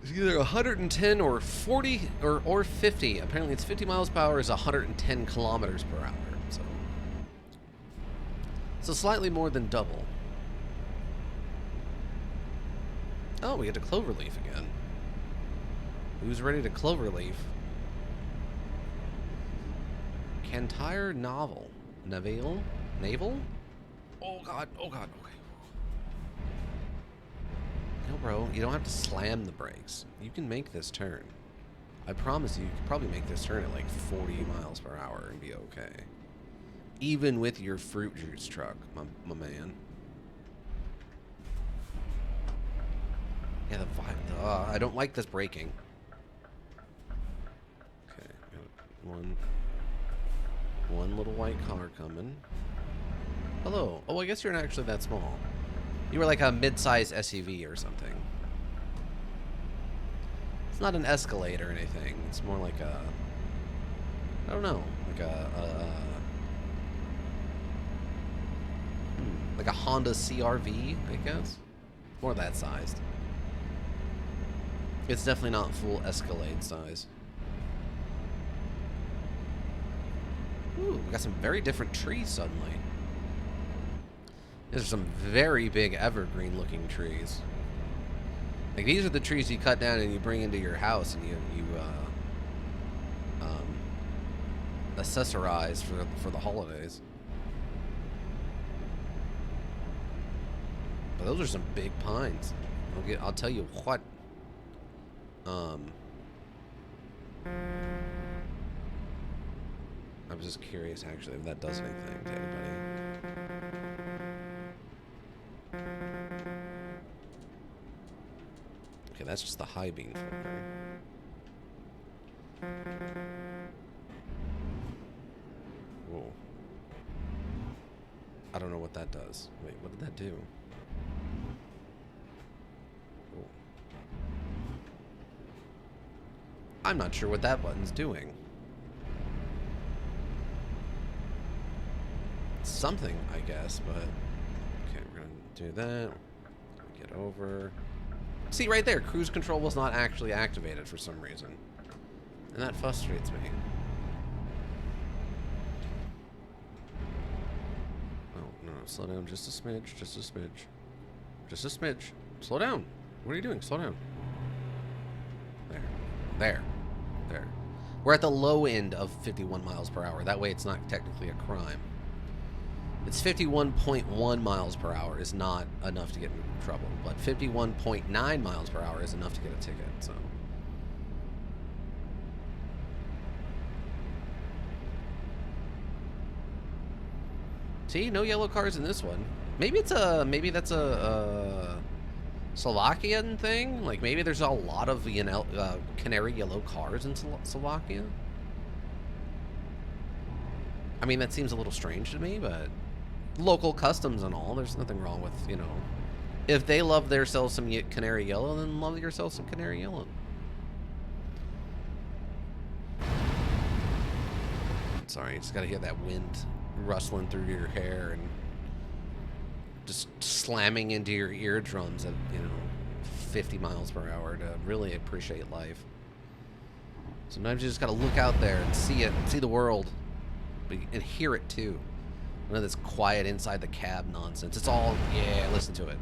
A: It's either 110 or 40 or 50. Apparently it's 50 miles per hour is 110 kilometers per hour. So slightly more than double. Oh, we get to cloverleaf again. Who's ready to cloverleaf? Cantire novel. Naval? Naval? Oh god, oh god, okay. No, bro, you don't have to slam the brakes. You can make this turn. I promise you can probably make this turn at like 40 miles per hour and be okay. Even with your fruit juice truck, my man. Yeah, the vibe. I don't like this braking. Okay, got one little white car coming. Hello. Oh, I guess you're not actually that small. You were like a mid-size SUV or something. It's not an Escalade or anything. It's more like a, I don't know, like a Honda CR-V, I guess. More that sized. It's definitely not full Escalade size. Ooh, we got some very different trees suddenly. These are some very big evergreen looking trees. Like, these are the trees you cut down and you bring into your house and you accessorize for the holidays. But those are some big pines. I'll tell you what. I was just curious actually if that does anything to anybody. Okay, that's just the high beam filter. Whoa. I don't know what that does. Wait, what did that do? Whoa. I'm not sure what that button's doing. Something, I guess, but... Okay, we're gonna do that. Get over... See, right there, cruise control was not actually activated for some reason. And that frustrates me. Oh, no, slow down just a smidge, just a smidge. Just a smidge. Slow down. What are you doing? Slow down. There. There. There. We're at the low end of 51 miles per hour. That way it's not technically a crime. It's 51.1 miles per hour is not enough to get in trouble, but 51.9 miles per hour is enough to get a ticket, so. See, no yellow cars in this one. Maybe that's a Slovakian thing? Like, maybe there's a lot of, you know, canary yellow cars in Slovakia? I mean, that seems a little strange to me, but local customs and all, there's nothing wrong with, you know, if they love themselves some canary yellow, then love yourself some canary yellow. Sorry, you just gotta hear that wind rustling through your hair and just slamming into your eardrums at, you know, 50 miles per hour to really appreciate life. Sometimes you just gotta look out there and see it, see the world, and hear it too. None of this quiet inside the cab nonsense. It's all, yeah, listen to it.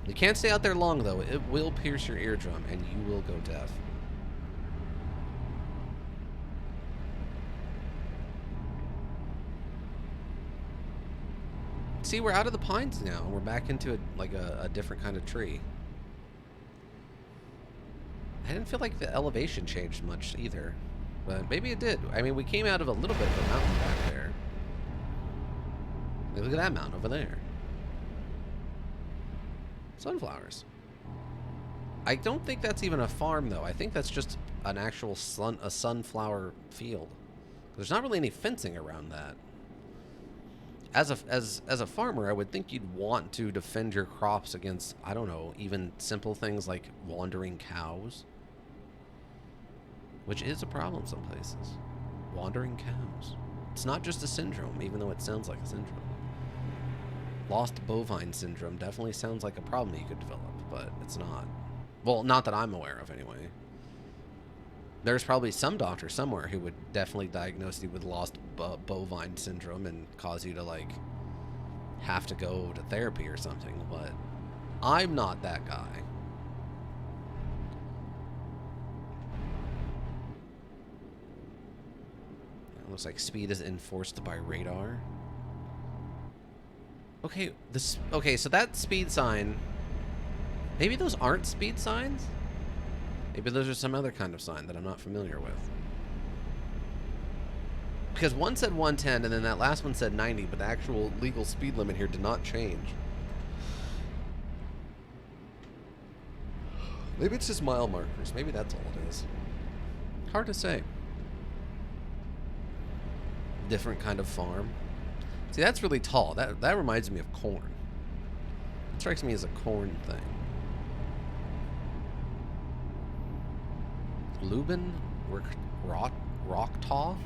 A: You can't stay out there long though. It will pierce your eardrum and you will go deaf. See, we're out of the pines now. We're back into a different kind of tree. I didn't feel like the elevation changed much either, but maybe it did. I mean, we came out of a little bit of a mountain back there. Look at that mountain over there. Sunflowers. I don't think that's even a farm though. I think that's just an actual sunflower field. There's not really any fencing around that. As a farmer, I would think you'd want to defend your crops against, I don't know, even simple things like wandering cows, which is a problem some places. Wandering cows. It's not just a syndrome, even though it sounds like a syndrome. Lost bovine syndrome definitely sounds like a problem you could develop, but it's not. Well, not that I'm aware of anyway. There's probably some doctor somewhere who would definitely diagnose you with lost bovine syndrome and cause you to, like, have to go to therapy or something, but I'm not that guy. It looks like speed is enforced by radar. Okay, okay, so that speed sign, maybe those aren't speed signs? Maybe those are some other kind of sign that I'm not familiar with. Because one said 110 and then that last one said 90, but the actual legal speed limit here did not change. Maybe it's just mile markers. Maybe that's all it is. Hard to say. Different kind of farm. See, that's really tall. That reminds me of corn. It strikes me as a corn thing. Lubin? Rocktaw?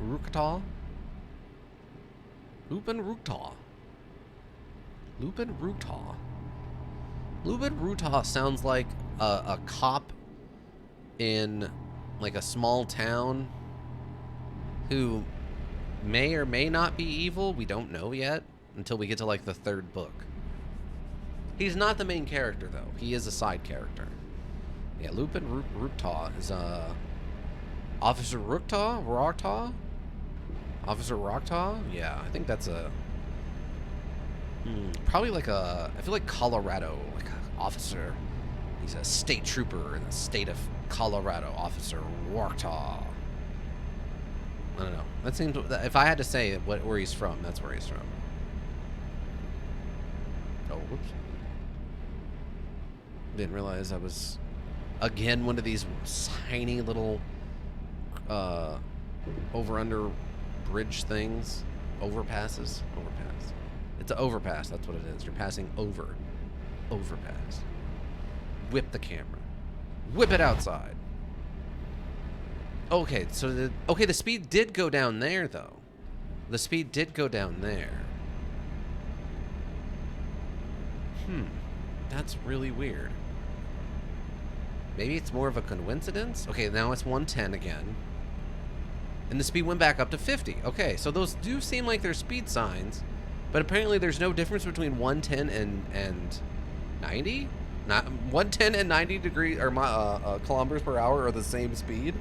A: Ruktaw? Lubin Ruktaw. Lubin Ruktaw. Lubin Ruktaw sounds like a cop in like a small town who may or may not be evil. We don't know yet until we get to like the third book. He's not the main character though. He is a side character. Yeah, Lupin Ruktaw is Officer Ruktaw? Officer Roktaw? Yeah, I think that's a probably like a, I feel like Colorado, like an officer. He's a state trooper in the state of Colorado, Officer Roktaw. I don't know. That seems, if I had to say where he's from, that's where he's from. Oh, whoops. Didn't realize I was, again, one of these tiny little over-under bridge things. Overpasses. Overpass. It's an overpass. That's what it is. You're passing over. Overpass. Whip the camera. Whip it outside. Okay, so the speed did go down there, though. The speed did go down there. That's really weird. Maybe it's more of a coincidence? Okay, now it's 110 again. And the speed went back up to 50. Okay, so those do seem like they're speed signs, but apparently there's no difference between 110 and 90? Not 110 and 90 degrees or kilometers per hour are the same speed.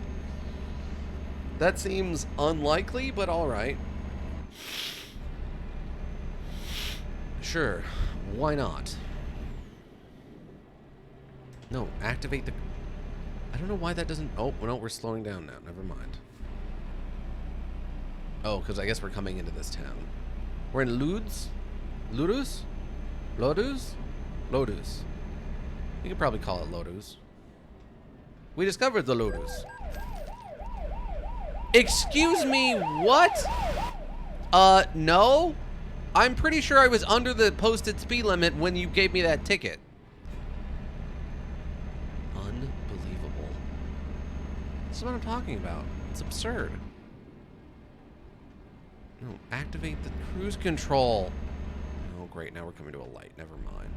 A: That seems unlikely, but all right. Sure, why not? No, activate the... I don't know why that doesn't... Oh, no, we're slowing down now. Never mind. Oh, because I guess we're coming into this town. We're in Ludus? Ludus? Lodus? Lodus. You could probably call it Lodus. We discovered the Lodus. Excuse me, what? No? I'm pretty sure I was under the posted speed limit when you gave me that ticket. Unbelievable. This is what I'm talking about. It's absurd. No, activate the cruise control. Oh, great. Now we're coming to a light. Never mind.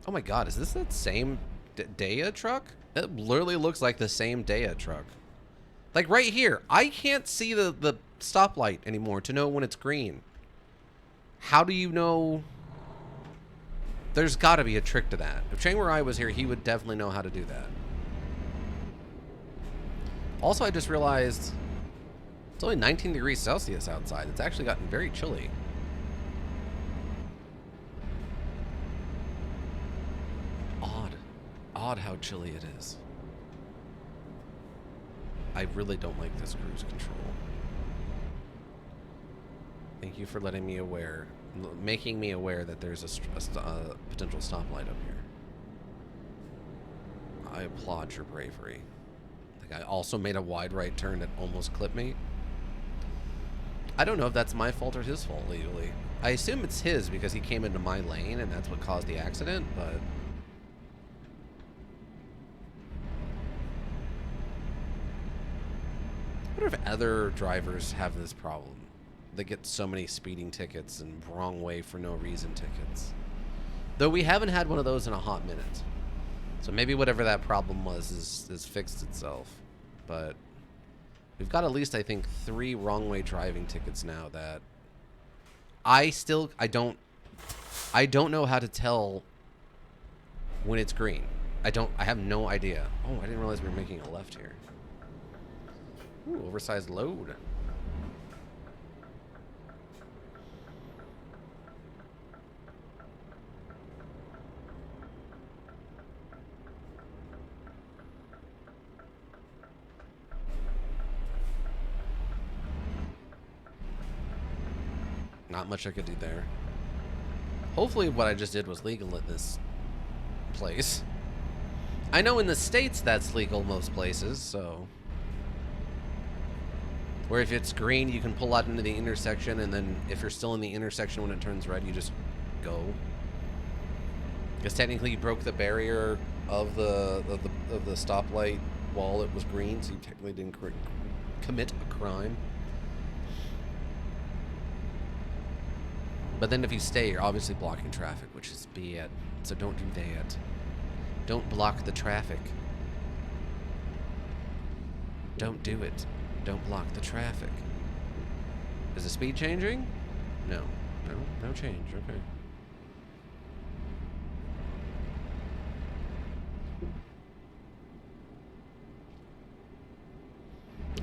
A: Oh my god, is this that same Daya truck? It literally looks like the same Daya truck. Like right here. I can't see the stoplight anymore to know when it's green. How do you know? There's got to be a trick to that. If Chang Wei was here, he would definitely know how to do that. Also, I just realized it's only 19 degrees Celsius outside. It's actually gotten very chilly. Odd how chilly it is. I really don't like this cruise control. Thank you for letting me aware, making me aware that there's a potential stoplight up here. I applaud your bravery. Like, I also made a wide right turn that almost clipped me. I don't know if that's my fault or his fault legally. I assume it's his because he came into my lane and that's what caused the accident, but... I wonder if other drivers have this problem. They get so many speeding tickets and wrong way for no reason tickets. Though we haven't had one of those in a hot minute. So maybe whatever that problem was is fixed itself. But We've got at least, I think, 3 wrong way driving tickets now that I don't know how to tell when it's green. I have no idea. Oh, I didn't realize we were making a left here. Ooh, oversized load. Not much I could do there. Hopefully what I just did was legal at this place. I know in the States that's legal most places, so... Where if it's green, you can pull out into the intersection, and then if you're still in the intersection when it turns red, you just go. Because technically you broke the barrier of the stoplight while it was green, so you technically didn't commit a crime. But then if you stay, you're obviously blocking traffic, which is bad. So don't do that. Don't block the traffic. Don't do it. Don't block the traffic. Is the speed changing? No. No change. Okay.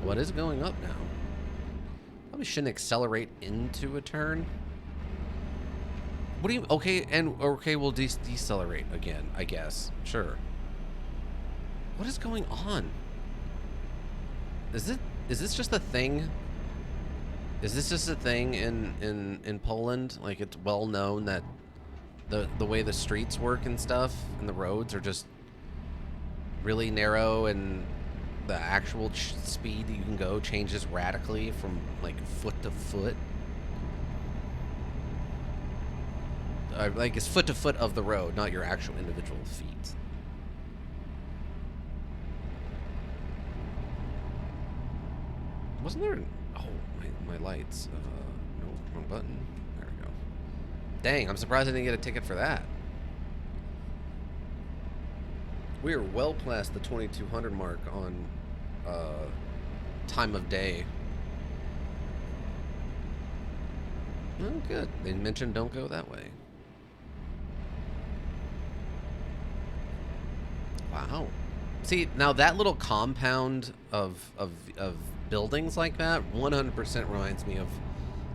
A: What is going up now? Probably shouldn't accelerate into a turn. What do you... Okay, we'll decelerate again, I guess. Sure. What is going on? Is this just a thing? Is this just a thing in Poland? Like, it's well known that the way the streets work and stuff, and the roads are just really narrow, and the actual speed you can go changes radically from, like, foot to foot. Like, it's foot to foot of the road, not your actual individual feet. Wasn't there an... Oh, my lights. No, wrong button. There we go. Dang, I'm surprised I didn't get a ticket for that. We are well past the 2200 mark on time of day. Oh, good. They mentioned don't go that way. Wow. See, now that little compound of buildings like that 100% reminds me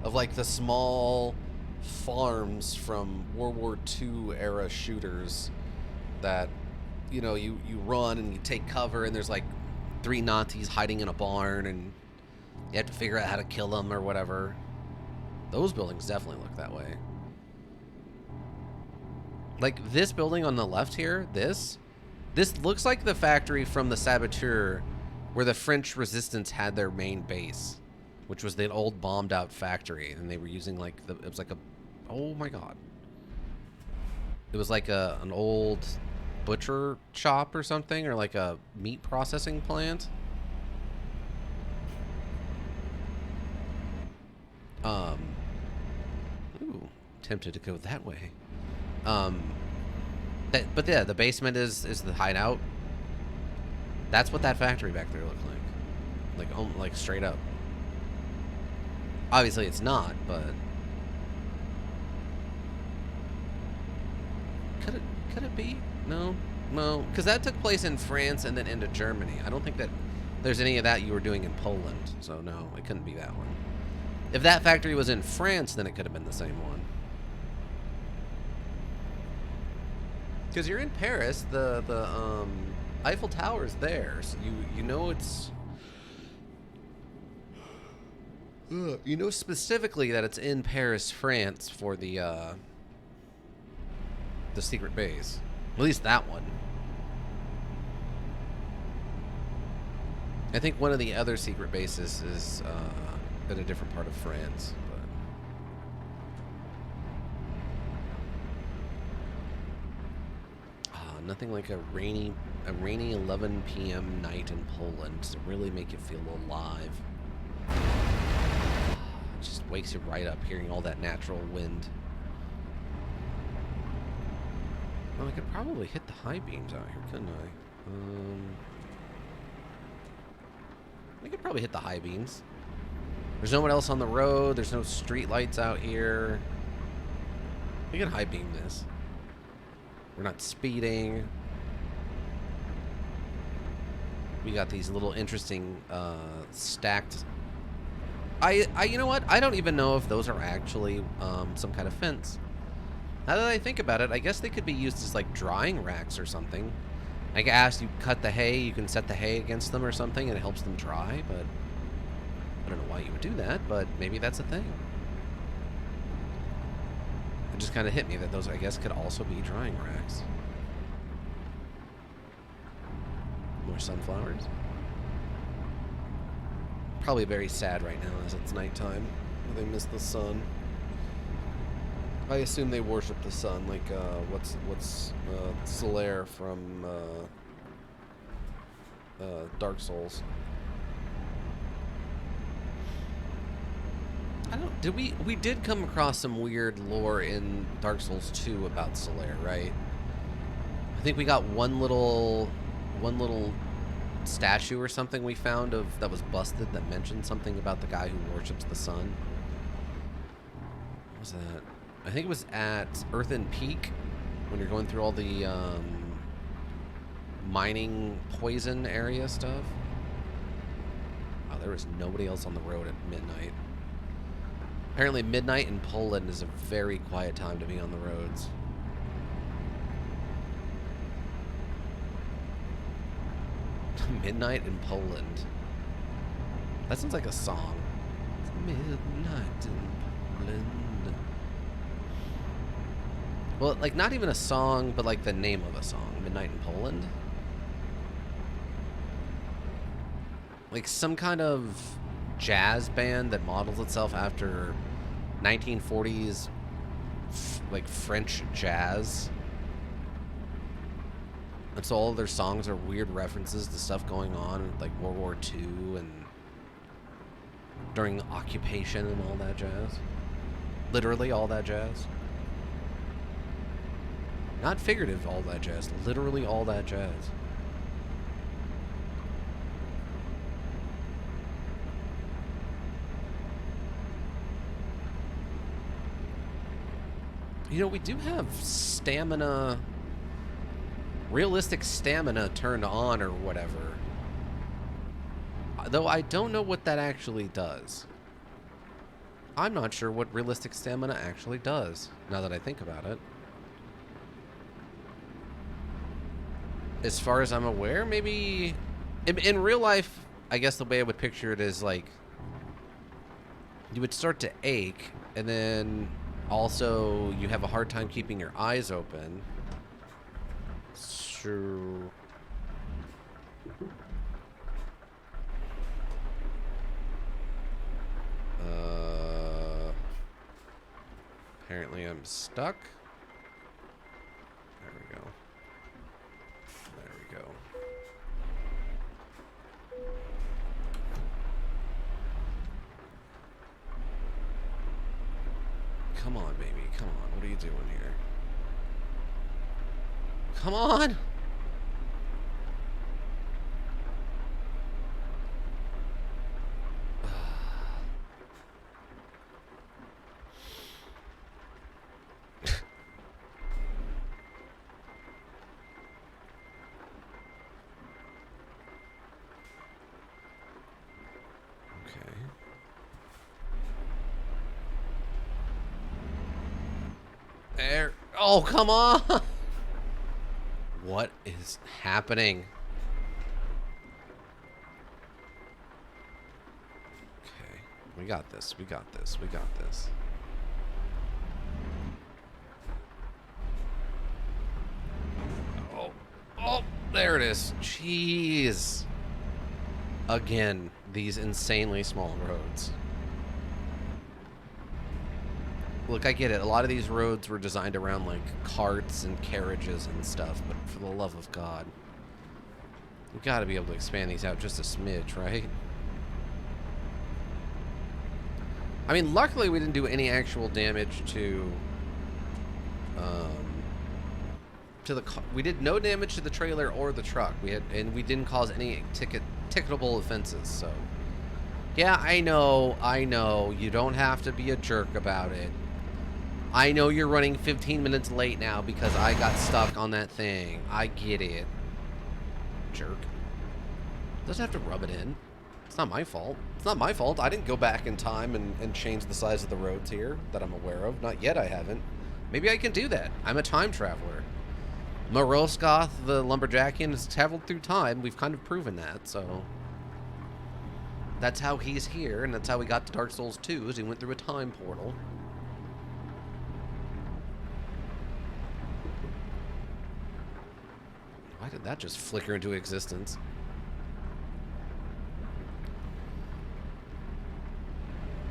A: of like the small farms from World War II era shooters that, you know, you run and you take cover and there's like 3 Nazis hiding in a barn and you have to figure out how to kill them or whatever. Those buildings definitely look that way. Like this building on the left here, this looks like the factory from the Saboteur where the French resistance had their main base, which was the old bombed out factory. And they were using like, it was like a, oh my God. It was like an old butcher shop or something, or like a meat processing plant. Ooh, tempted to go that way. But yeah, the basement is the hideout. That's what that factory back there looked like. Like straight up. Obviously it's not, but could it be? No, because that took place in France and then into Germany. I don't think that there's any of that you were doing in Poland, so no, it couldn't be that one. If that factory was in France, then it could have been the same one. Because you're in Paris, the Eiffel Tower is there, so you know it's... you know specifically that it's in Paris, France for the secret base. At least that one. I think one of the other secret bases is in a different part of France. But nothing like a rainy 11 p.m. night in Poland to really make you feel alive. It just wakes you right up hearing all that natural wind. Well, I could probably hit the high beams out here, couldn't I? We could probably hit the high beams. There's no one else on the road. There's no street lights out here. We can high beam this. We're not speeding. We got these little interesting stacked. You know what? I don't even know if those are actually some kind of fence. Now that I think about it, I guess they could be used as like drying racks or something. I guess you cut the hay, you can set the hay against them or something, and it helps them dry. But I don't know why you would do that. But maybe that's a thing. It just kind of hit me that those, I guess, could also be drying racks. More sunflowers. Probably very sad right now as it's nighttime. They miss the sun. I assume they worship the sun, like what's Seltier from Dark Souls. I don't. We did come across some weird lore in Dark Souls 2 about Seltier, right? I think we got one little statue or something we found that was busted that mentioned something about the guy who worships the sun. What was that? I think it was at Earthen Peak when you're going through all the mining poison area stuff. Wow, there was nobody else on the road at midnight. Apparently midnight in Poland is a very quiet time to be on the roads. Midnight in Poland. That sounds like a song. It's midnight in Poland. Well, like, not even a song, but like the name of a song. Midnight in Poland? Like some kind of jazz band that models itself after 1940s like French jazz. And so all of their songs are weird references to stuff going on like World War II and during occupation and all that jazz. Literally all that jazz. Not figurative all that jazz. Literally all that jazz. You know, we do have stamina, realistic stamina turned on or whatever. Though I don't know what that actually does. I'm not sure what realistic stamina actually does, now that I think about it. As far as I'm aware, maybe in real life, I guess the way I would picture it is like you would start to ache, and then also you have a hard time keeping your eyes open. So apparently I'm stuck. There we go. There we go. Come on, baby. Come on. What are you doing here? Come on! There. Oh, come on! What is happening? Okay. We got this. We got this. We got this. Oh. Oh, there it is. Jeez. Again, these insanely small roads. Look, I get it. A lot of these roads were designed around, like, carts and carriages and stuff, but for the love of God, we've got to be able to expand these out just a smidge, right? I mean, luckily we didn't do any actual damage to the... We did no damage to the trailer or the truck. And we didn't cause any ticketable offenses, so... Yeah, I know. You don't have to be a jerk about it. I know you're running 15 minutes late now because I got stuck on that thing. I get it. Jerk. Doesn't have to rub it in. It's not my fault. It's not my fault. I didn't go back in time and change the size of the roads here that I'm aware of. Not yet, I haven't. Maybe I can do that. I'm a time traveler. Moroskoth, the Lumberjackian, has traveled through time. We've kind of proven that, so... That's how he's here, and that's how we got to Dark Souls 2, is he went through a time portal. Why did that just flicker into existence?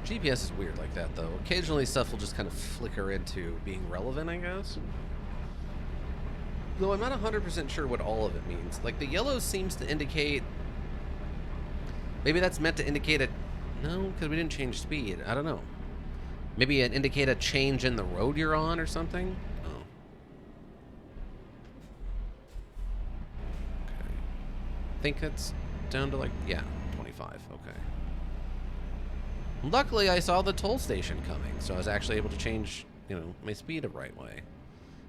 A: GPS is weird like that, though. Occasionally stuff will just kind of flicker into being relevant, I guess. Though I'm not 100% sure what all of it means. Like, the yellow seems to indicate... Maybe that's meant to indicate a... No, because we didn't change speed. I don't know. Maybe it indicate a change in the road you're on or something? Oh. Okay. I think it's down to, like, yeah, 25. Okay. Luckily, I saw the toll station coming, so I was actually able to change, you know, my speed the right way.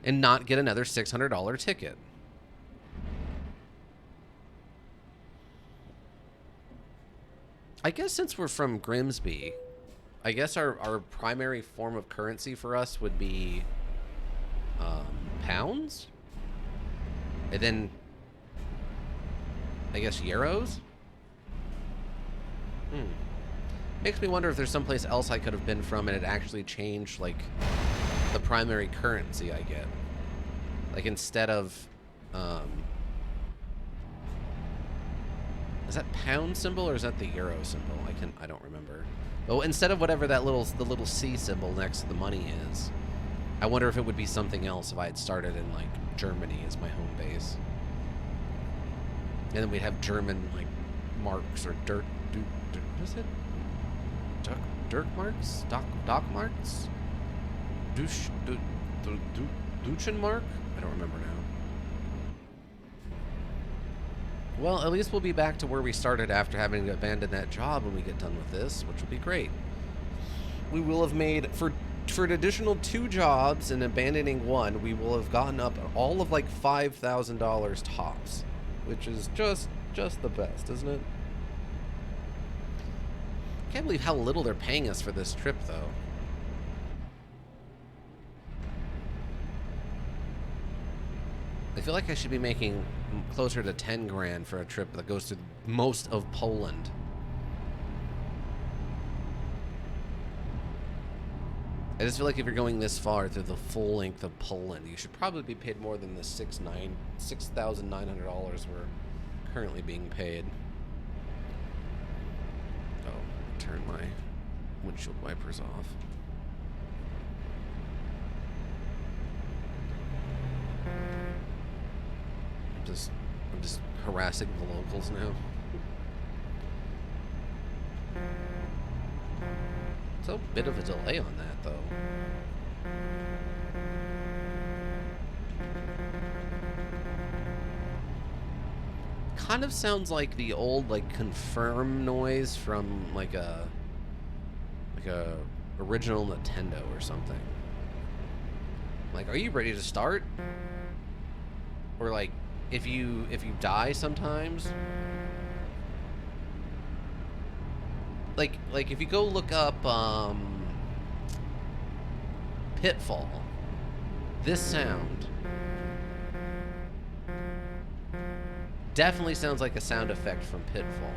A: And not get another $600 ticket. I guess since we're from Grimsby, I guess our primary form of currency for us would be pounds? And then, I guess, euros? Makes me wonder if there's someplace else I could have been from and it actually changed, like, the primary currency I get. Like, instead of, is that pound symbol or is that the euro symbol? I don't remember. But instead of whatever the little C symbol next to the money is, I wonder if it would be something else if I had started in, like, Germany as my home base. And then we'd have German, like, marks or what is it? Dirk marks? Doc marks? Duchen mark? I don't remember now. Well, at least we'll be back to where we started after having to abandon that job when we get done with this, which will be great. We will have made, for an additional 2 jobs and abandoning 1, we will have gotten up all of like $5,000 tops, which is just the best, isn't it? I can't believe how little they're paying us for this trip, though. I feel like I should be making closer to 10 grand for a trip that goes through most of Poland. I just feel like if you're going this far through the full length of Poland, you should probably be paid more than the $6,900 we're currently being paid. Oh, turn my windshield wipers off. I'm just harassing the locals now. It's a bit of a delay on that, though. Kind of sounds like the old, like, confirm noise from, like a original Nintendo or something. Like, are you ready to start? Or, like, if you die sometimes, like if you go look up Pitfall, this sound definitely sounds like a sound effect from Pitfall.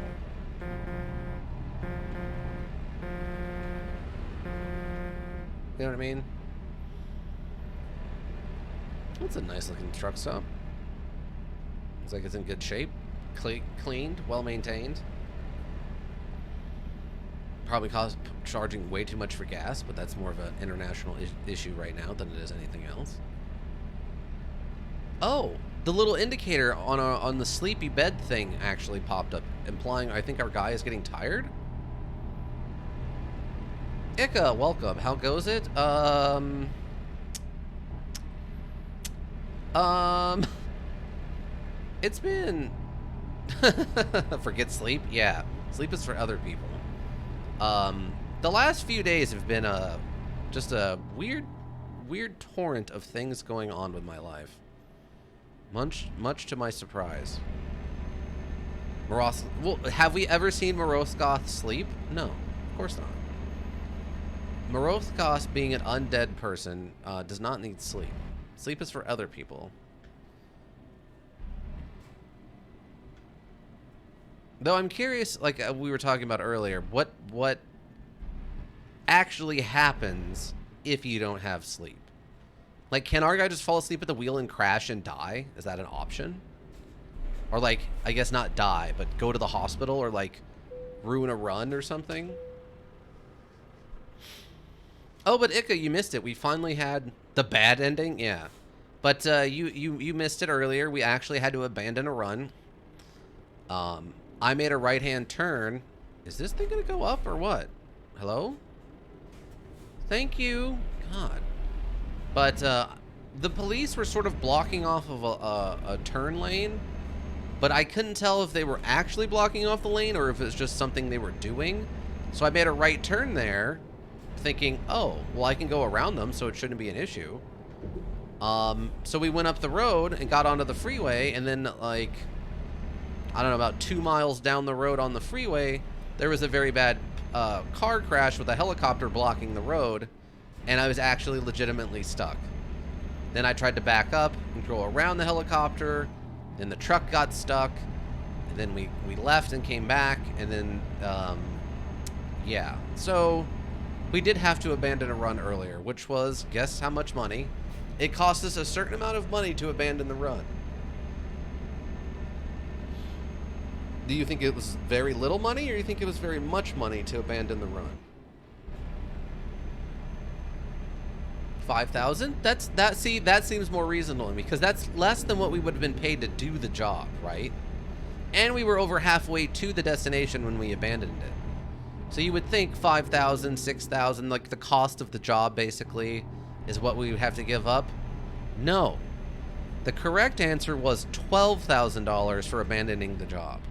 A: You know what I mean? That's a nice looking truck stop. Looks like it's in good shape. Cleaned, well maintained. Probably charging way too much for gas, but that's more of an international issue right now than it is anything else. Oh, the little indicator on the sleepy bed thing actually popped up, implying I think our guy is getting tired. Ika, welcome. How goes it? It's been... Forget sleep? Yeah. Sleep is for other people. The last few days have been just a weird torrent of things going on with my life. Much to my surprise. Well, have we ever seen Moroskoth sleep? No, of course not. Moroskoth, being an undead person, does not need sleep. Sleep is for other people. Though I'm curious, like we were talking about earlier, what actually happens if you don't have sleep? Like, can our guy just fall asleep at the wheel and crash and die? Is that an option? Or, like, I guess not die, but go to the hospital or, like, ruin a run or something? Oh, but Ika, you missed it. We finally had the bad ending? Yeah. But you missed it earlier. We actually had to abandon a run. I made a right-hand turn. Is this thing going to go up or what? Hello? Thank you. God. But the police were sort of blocking off of a turn lane. But I couldn't tell if they were actually blocking off the lane or if it was just something they were doing. So I made a right turn there, thinking, oh, well, I can go around them, so it shouldn't be an issue. So we went up the road and got onto the freeway, and then, like, I don't know, about 2 miles down the road on the freeway, there was a very bad car crash with a helicopter blocking the road, and I was actually legitimately stuck. Then I tried to back up and go around the helicopter. Then the truck got stuck, and then we left and came back, and then, yeah. So, we did have to abandon a run earlier, which was, guess how much money? It cost us a certain amount of money to abandon the run. Do you think it was very little money, or do you think it was very much money to abandon the run? 5,000? That seems more reasonable to me, because that's less than what we would have been paid to do the job, right? And we were over halfway to the destination when we abandoned it. So you would think 5,000, 6,000, like the cost of the job basically is what we would have to give up. No. The correct answer was $12,000 for abandoning the job.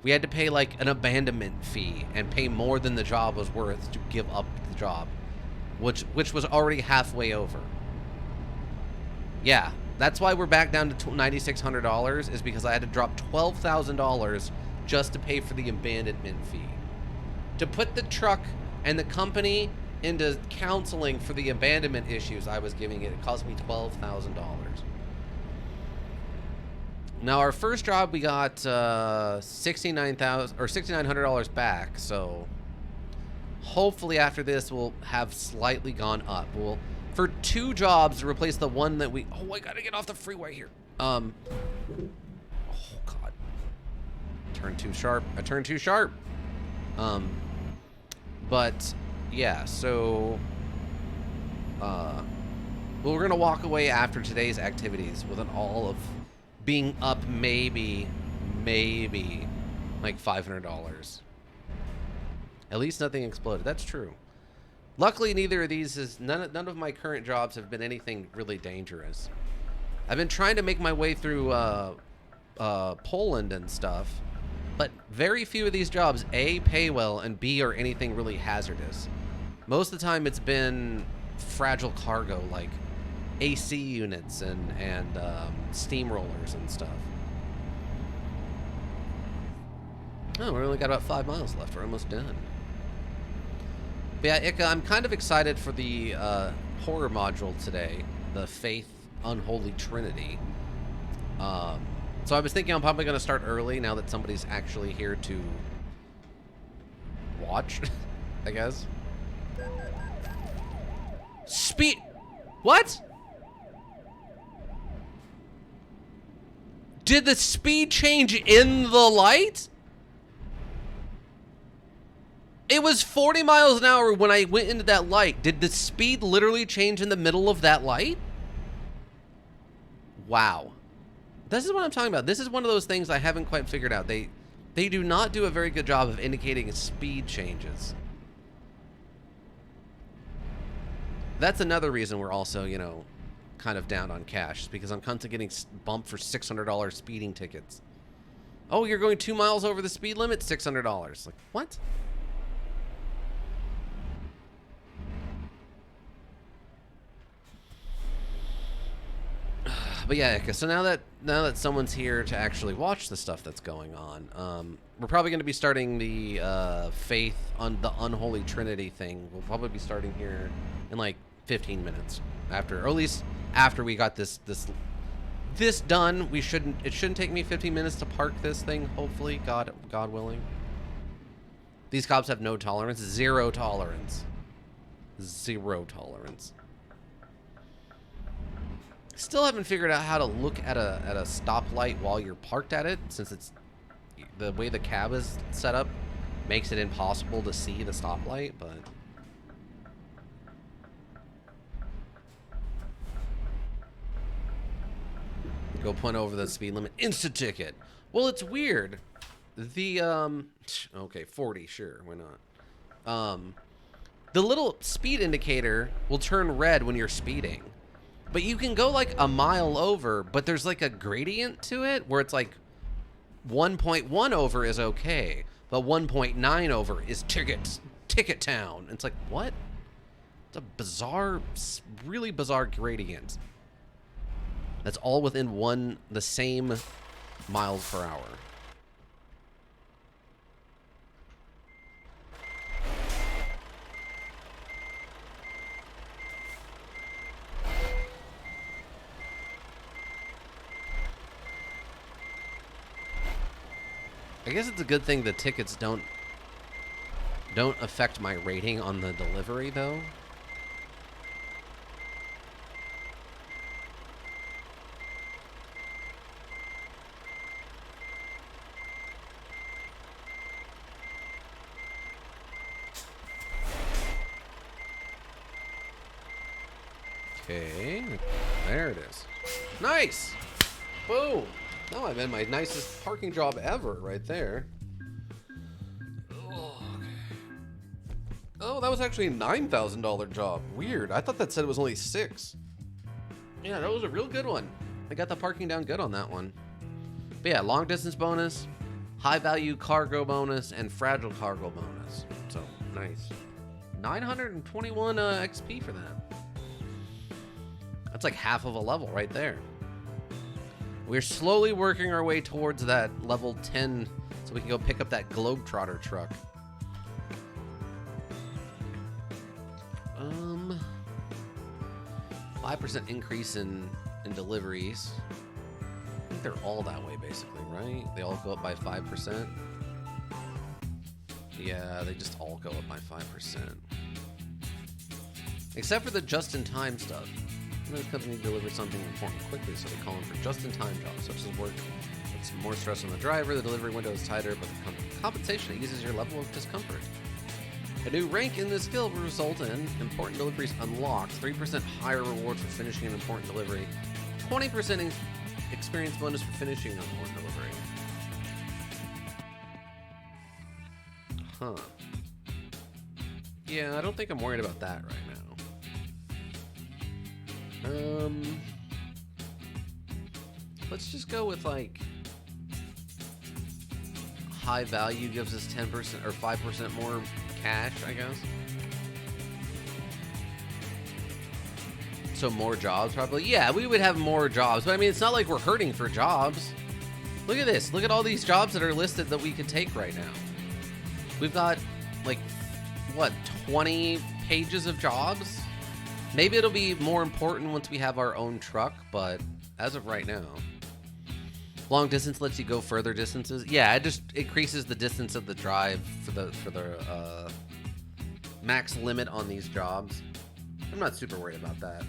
A: We had to pay like an abandonment fee and pay more than the job was worth to give up the job. Which was already halfway over. Yeah, that's why we're back down to $9,600, is because I had to drop $12,000 just to pay for the abandonment fee. To put the truck and the company into counseling for the abandonment issues I was giving it cost me $12,000. Now, our first job, we got $6,900 back, so hopefully after this we'll have slightly gone up. For 2 jobs to replace the one that we... Oh, I gotta get off the freeway here. Oh, God. Turned too sharp. I turned too sharp. But, yeah, so... well, we're gonna walk away after today's activities with an all of being up maybe, like $500. At least nothing exploded. That's true. Luckily, neither of these is... None of my current jobs have been anything really dangerous. I've been trying to make my way through Poland and stuff, but very few of these jobs, A, pay well, and B, are anything really hazardous. Most of the time, it's been fragile cargo, like AC units and steamrollers and stuff. Oh, we only got about 5 miles left. We're almost done. But yeah, Ika, I'm kind of excited for the horror module today, the Faith Unholy Trinity. So I was thinking I'm probably going to start early now that somebody's actually here to watch, I guess. Speed... What? Did the speed change in the light? It was 40 miles an hour when I went into that light. Did the speed literally change in the middle of that light? Wow. This is what I'm talking about. This is one of those things I haven't quite figured out. They do not do a very good job of indicating speed changes. That's another reason we're also, you know, kind of down on cash, because I'm constantly getting bumped for $600 speeding tickets. Oh, you're going 2 miles over the speed limit? $600. Like, what? But yeah, okay, so now that someone's here to actually watch the stuff that's going on, we're probably going to be starting the faith on the unholy trinity thing. We'll probably be starting here in like 15 minutes after, or at least after we got this done. It shouldn't take me 15 minutes to park this thing. Hopefully, God willing. These cops have no tolerance, zero tolerance. Still haven't figured out how to look at a stoplight while you're parked at it, since it's the way the cab is set up makes it impossible to see the stoplight, but go point over the speed limit, instant ticket. Well, it's weird. The okay, 40, sure, why not? The little speed indicator will turn red when you're speeding. But you can go like a mile over, but there's like a gradient to it where it's like 1.1 over is okay, but 1.9 over is ticket town. It's like, what? It's a bizarre, really bizarre gradient. That's all within the same miles per hour. I guess it's a good thing the tickets don't affect my rating on the delivery, though. Okay, there it is. Nice! Boom! Now I'm in my nicest parking job ever right there. Oh, okay. Oh, that was actually a $9,000 job. Weird. I thought that said it was only $6,000. Yeah, that was a real good one. I got the parking down good on that one. But yeah, long distance bonus, high value cargo bonus, and fragile cargo bonus. So, nice. 921 XP for that. That's like half of a level right there. We're slowly working our way towards that level 10 so we can go pick up that Globetrotter truck. 5% increase in deliveries. I think they're all that way basically, right? They all go up by 5%. Yeah, they just all go up by 5%. Except for the just-in-time stuff. The company delivers something important quickly, so they call them for just-in-time jobs, such as work. It's more stress on the driver, the delivery window is tighter, but the compensation eases your level of discomfort. A new rank in this skill will result in important deliveries unlocked, 3% higher rewards for finishing an important delivery, 20% experience bonus for finishing an important delivery. Huh. Yeah, I don't think I'm worried about that right now. Let's just go with like high value gives us 10% or 5% more cash, I guess. So more jobs probably. Yeah, we would have more jobs, but I mean, it's not like we're hurting for jobs. Look at this. Look at all these jobs that are listed that we could take right now. We've got like, what, 20 pages of jobs? Maybe it'll be more important once we have our own truck, but as of right now. Long distance lets you go further distances. Yeah, it just increases the distance of the drive for the max limit on these jobs. I'm not super worried about that.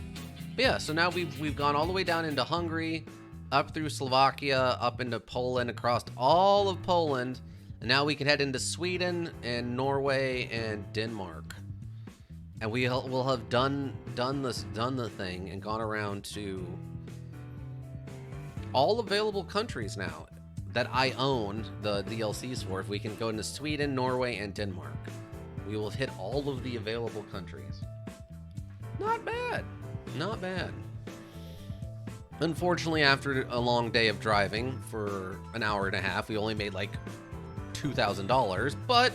A: But yeah, so now we've gone all the way down into Hungary, up through Slovakia, up into Poland, across all of Poland, and now we can head into Sweden and Norway and Denmark. And we'll have done the thing and gone around to all available countries now that I own the DLCs for. If we can go into Sweden, Norway, and Denmark, we will have hit all of the available countries. Not bad. Not bad. Unfortunately, after a long day of driving for an hour and a half, we only made like $2,000, but,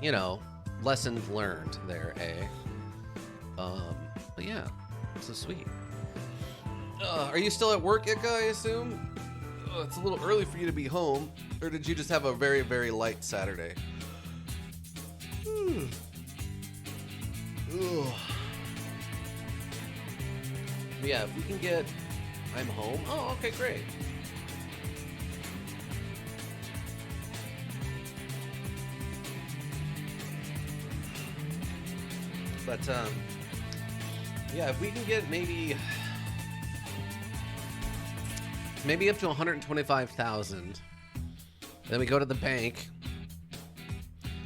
A: you know, lessons learned there, eh? But yeah, this is sweet. Are you still at work, Ika, I assume? It's a little early for you to be home. Or did you just have a very, very light Saturday? Yeah, if we can get... I'm home? Oh, okay, great. But, yeah, if we can get maybe up to 125,000, then we go to the bank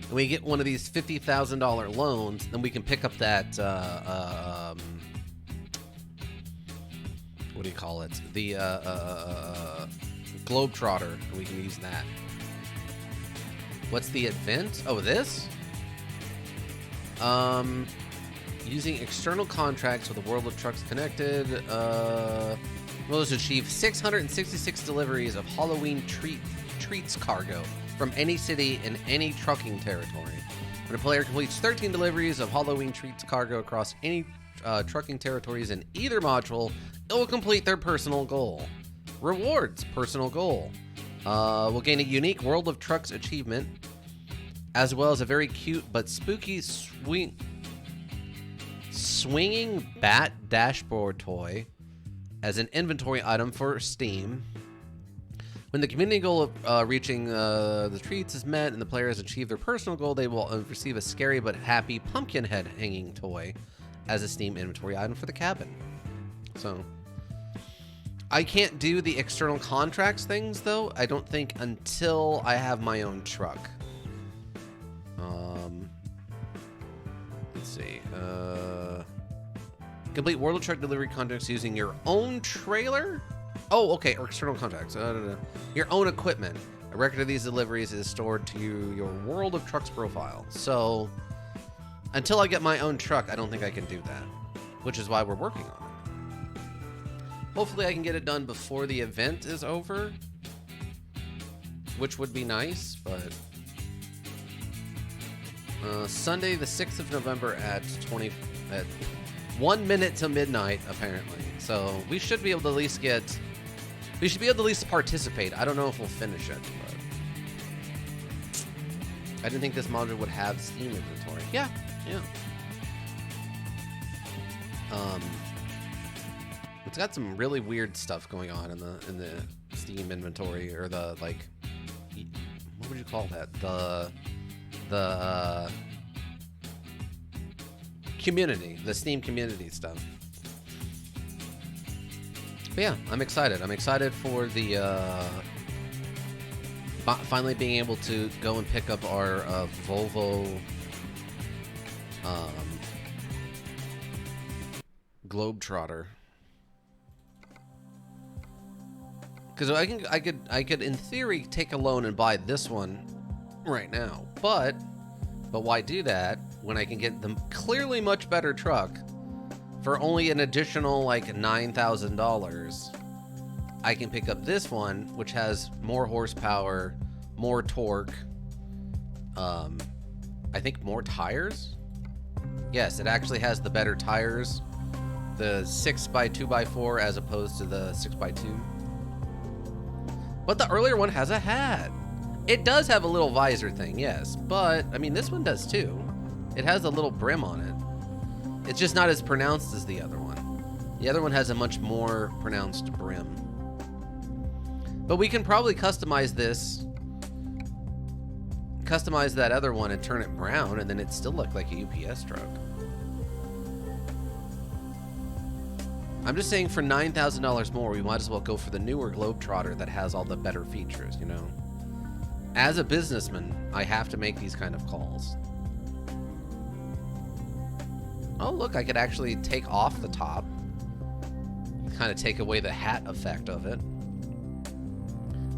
A: and we get one of these $50,000 loans, then we can pick up that, what do you call it? The, Globetrotter, and we can use that. What's the event? Oh, this? Using external contracts with the World of Trucks connected, will achieve 666 deliveries of Halloween treats cargo from any city in any trucking territory. When a player completes 13 deliveries of Halloween treats cargo across any trucking territories in either module, it will complete their personal goal. Rewards, personal goal. Will gain a unique World of Trucks achievement, as well as a very cute but spooky swinging bat dashboard toy as an inventory item for Steam. When the community goal of reaching the treats is met and the player has achieved their personal goal, they will receive a scary but happy pumpkin head hanging toy as a Steam inventory item for the cabin. So, I can't do the external contracts things, though, I don't think, until I have my own truck. Let's see. Complete World of Truck delivery contracts using your own trailer? Oh, okay, or external contracts. Your own equipment. A record of these deliveries is stored to your World of Trucks profile. So, until I get my own truck, I don't think I can do that, which is why we're working on it. Hopefully I can get it done before the event is over, which would be nice, but... Sunday, the 6th of November at 1 minute to midnight, apparently. So we should be able to at least participate. I don't know if we'll finish it, but I didn't think this module would have Steam inventory. Yeah. It's got some really weird stuff going on in the Steam inventory, or the, like, what would you call that? The community, the Steam community stuff. But yeah, I'm excited. I'm excited for the finally being able to go and pick up our Volvo Globetrotter. Because I could in theory take a loan and buy this one right now, but why do that when I can get the clearly much better truck for only an additional like $9,000? I can pick up this one, which has more horsepower, more torque, I think more tires. Yes, it actually has the better tires, the 6x2x4 as opposed to the 6x2. But the earlier one has a hat. It does have a little visor thing, yes, but I mean this one does too. It has a little brim on it. It's just not as pronounced as the other one. The other one has a much more pronounced brim. But we can probably customize that other one and turn it brown, and then it still look like a UPS truck. I'm just saying, for $9,000 more, we might as well go for the newer Globetrotter that has all the better features, you know? As a businessman, I have to make these kind of calls. Oh, look, I could actually take off the top. Kind of take away the hat effect of it.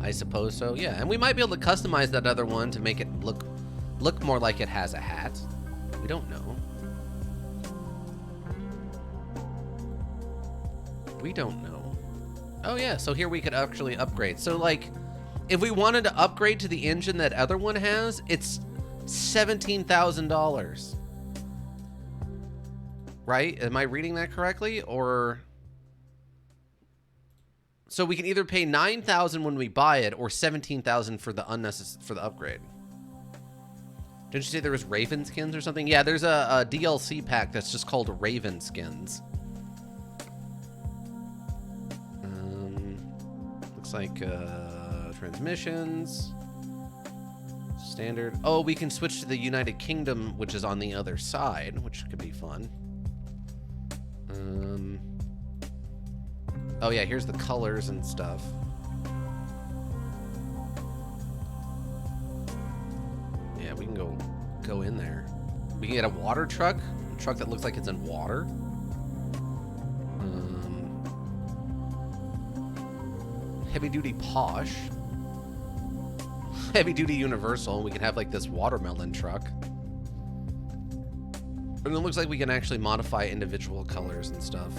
A: I suppose so, yeah. And we might be able to customize that other one to make it look more like it has a hat. We don't know. We don't know. Oh yeah, so here we could actually upgrade. So like, if we wanted to upgrade to the engine that other one has, it's $17,000. Right? Am I reading that correctly? Or So we can either pay 9,000 when we buy it or 17,000 for the upgrade. Didn't you say there was Raven skins or something? Yeah, there's a DLC pack that's just called Raven skins. Looks like transmissions. Standard. Oh, we can switch to the United Kingdom, which is on the other side, which could be fun. Oh yeah, here's the colors and stuff. Yeah, we can go in there. We can get a water truck, a truck that looks like it's in water. Heavy duty posh. Heavy duty universal. We can have like this watermelon truck. And it looks like we can actually modify individual colors and stuff.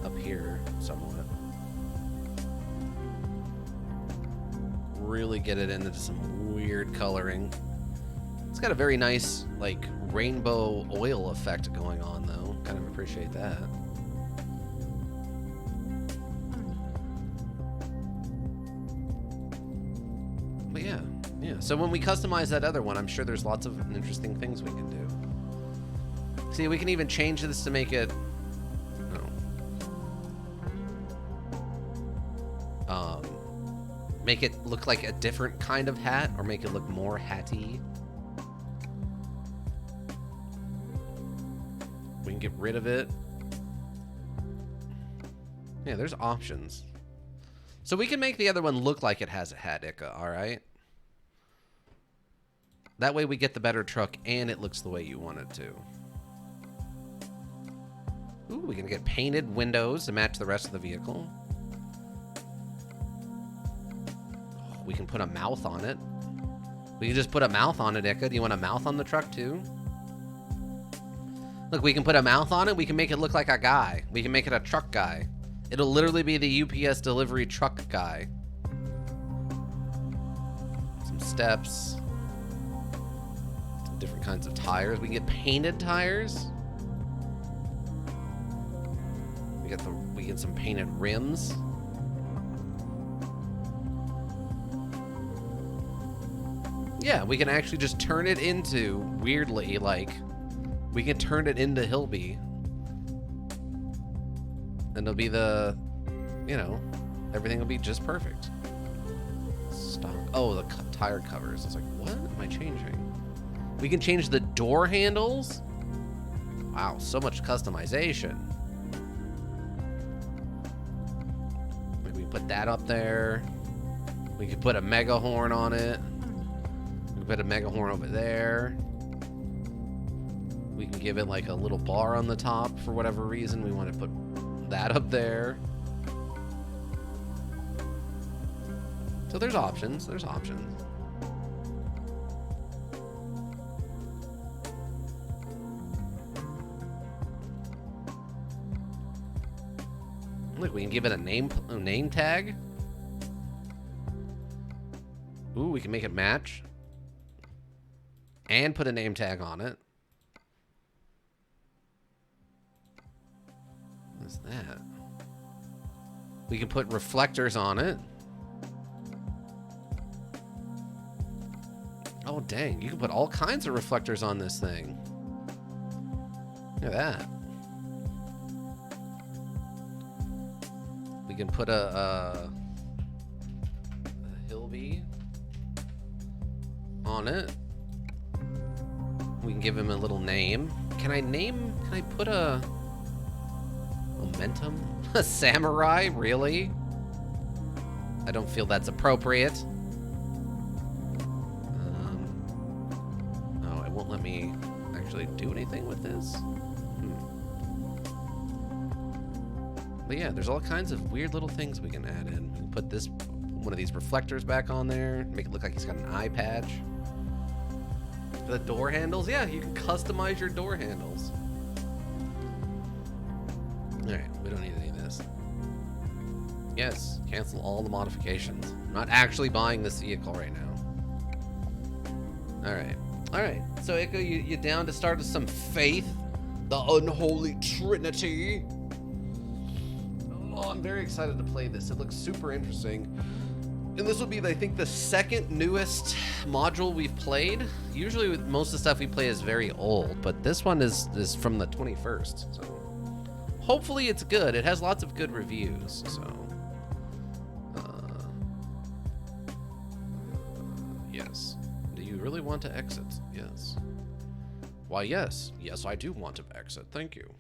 A: Up here, somewhat. Really get it into some weird coloring. It's got a very nice, like, rainbow oil effect going on, though. Kind of appreciate that. But yeah. So when we customize that other one, I'm sure there's lots of interesting things we can do. See, we can even change this to make it... make it look like a different kind of hat, or make it look more hatty. We can get rid of it. Yeah, there's options. So we can make the other one look like it has a hat, Ika, alright? That way we get the better truck and it looks the way you want it to. Ooh, we can get painted windows to match the rest of the vehicle. We can put a mouth on it. We can just put a mouth on it, Ika. Do you want a mouth on the truck too? Look, we can put a mouth on it. We can make it look like a guy. We can make it a truck guy. It'll literally be the UPS delivery truck guy. Some steps. Some different kinds of tires. We can get painted tires. We get some painted rims. Yeah, we can actually just turn it into, weirdly, like, we can turn it into Hilby. And it'll be the, you know, everything will be just perfect. Stock. Oh, the tire covers. I was like, what am I changing? We can change the door handles. Wow, so much customization. Maybe we put that up there. We could put a mega horn on it. We put a mega horn over there. We can give it like a little bar on the top for whatever reason. We want to put that up there. So there's options. There's options. Look, we can give it a name tag. Ooh, we can make it match. And put a name tag on it. What's that? We can put reflectors on it. Oh, dang. You can put all kinds of reflectors on this thing. Look at that. We can put a Hilby on it. We can give him a little name. Can I put a momentum? A samurai? Really? I don't feel that's appropriate. Oh, it won't let me actually do anything with this. But yeah, there's all kinds of weird little things we can add in. We can put one of these reflectors back on there, make it look like he's got an eye patch. The door handles? Yeah, you can customize your door handles. Alright, we don't need any of this. Yes, cancel all the modifications. I'm not actually buying this vehicle right now. Alright. Alright, so Ika, you down to start with some faith? The unholy trinity? Oh, I'm very excited to play this. It looks super interesting. And this will be, I think, the second newest module we've played. Usually with most of the stuff we play is very old, but this one is from the 21st. So hopefully it's good. It has lots of good reviews, so. Yes. Do you really want to exit? Yes. Why, yes. Yes, I do want to exit. Thank you.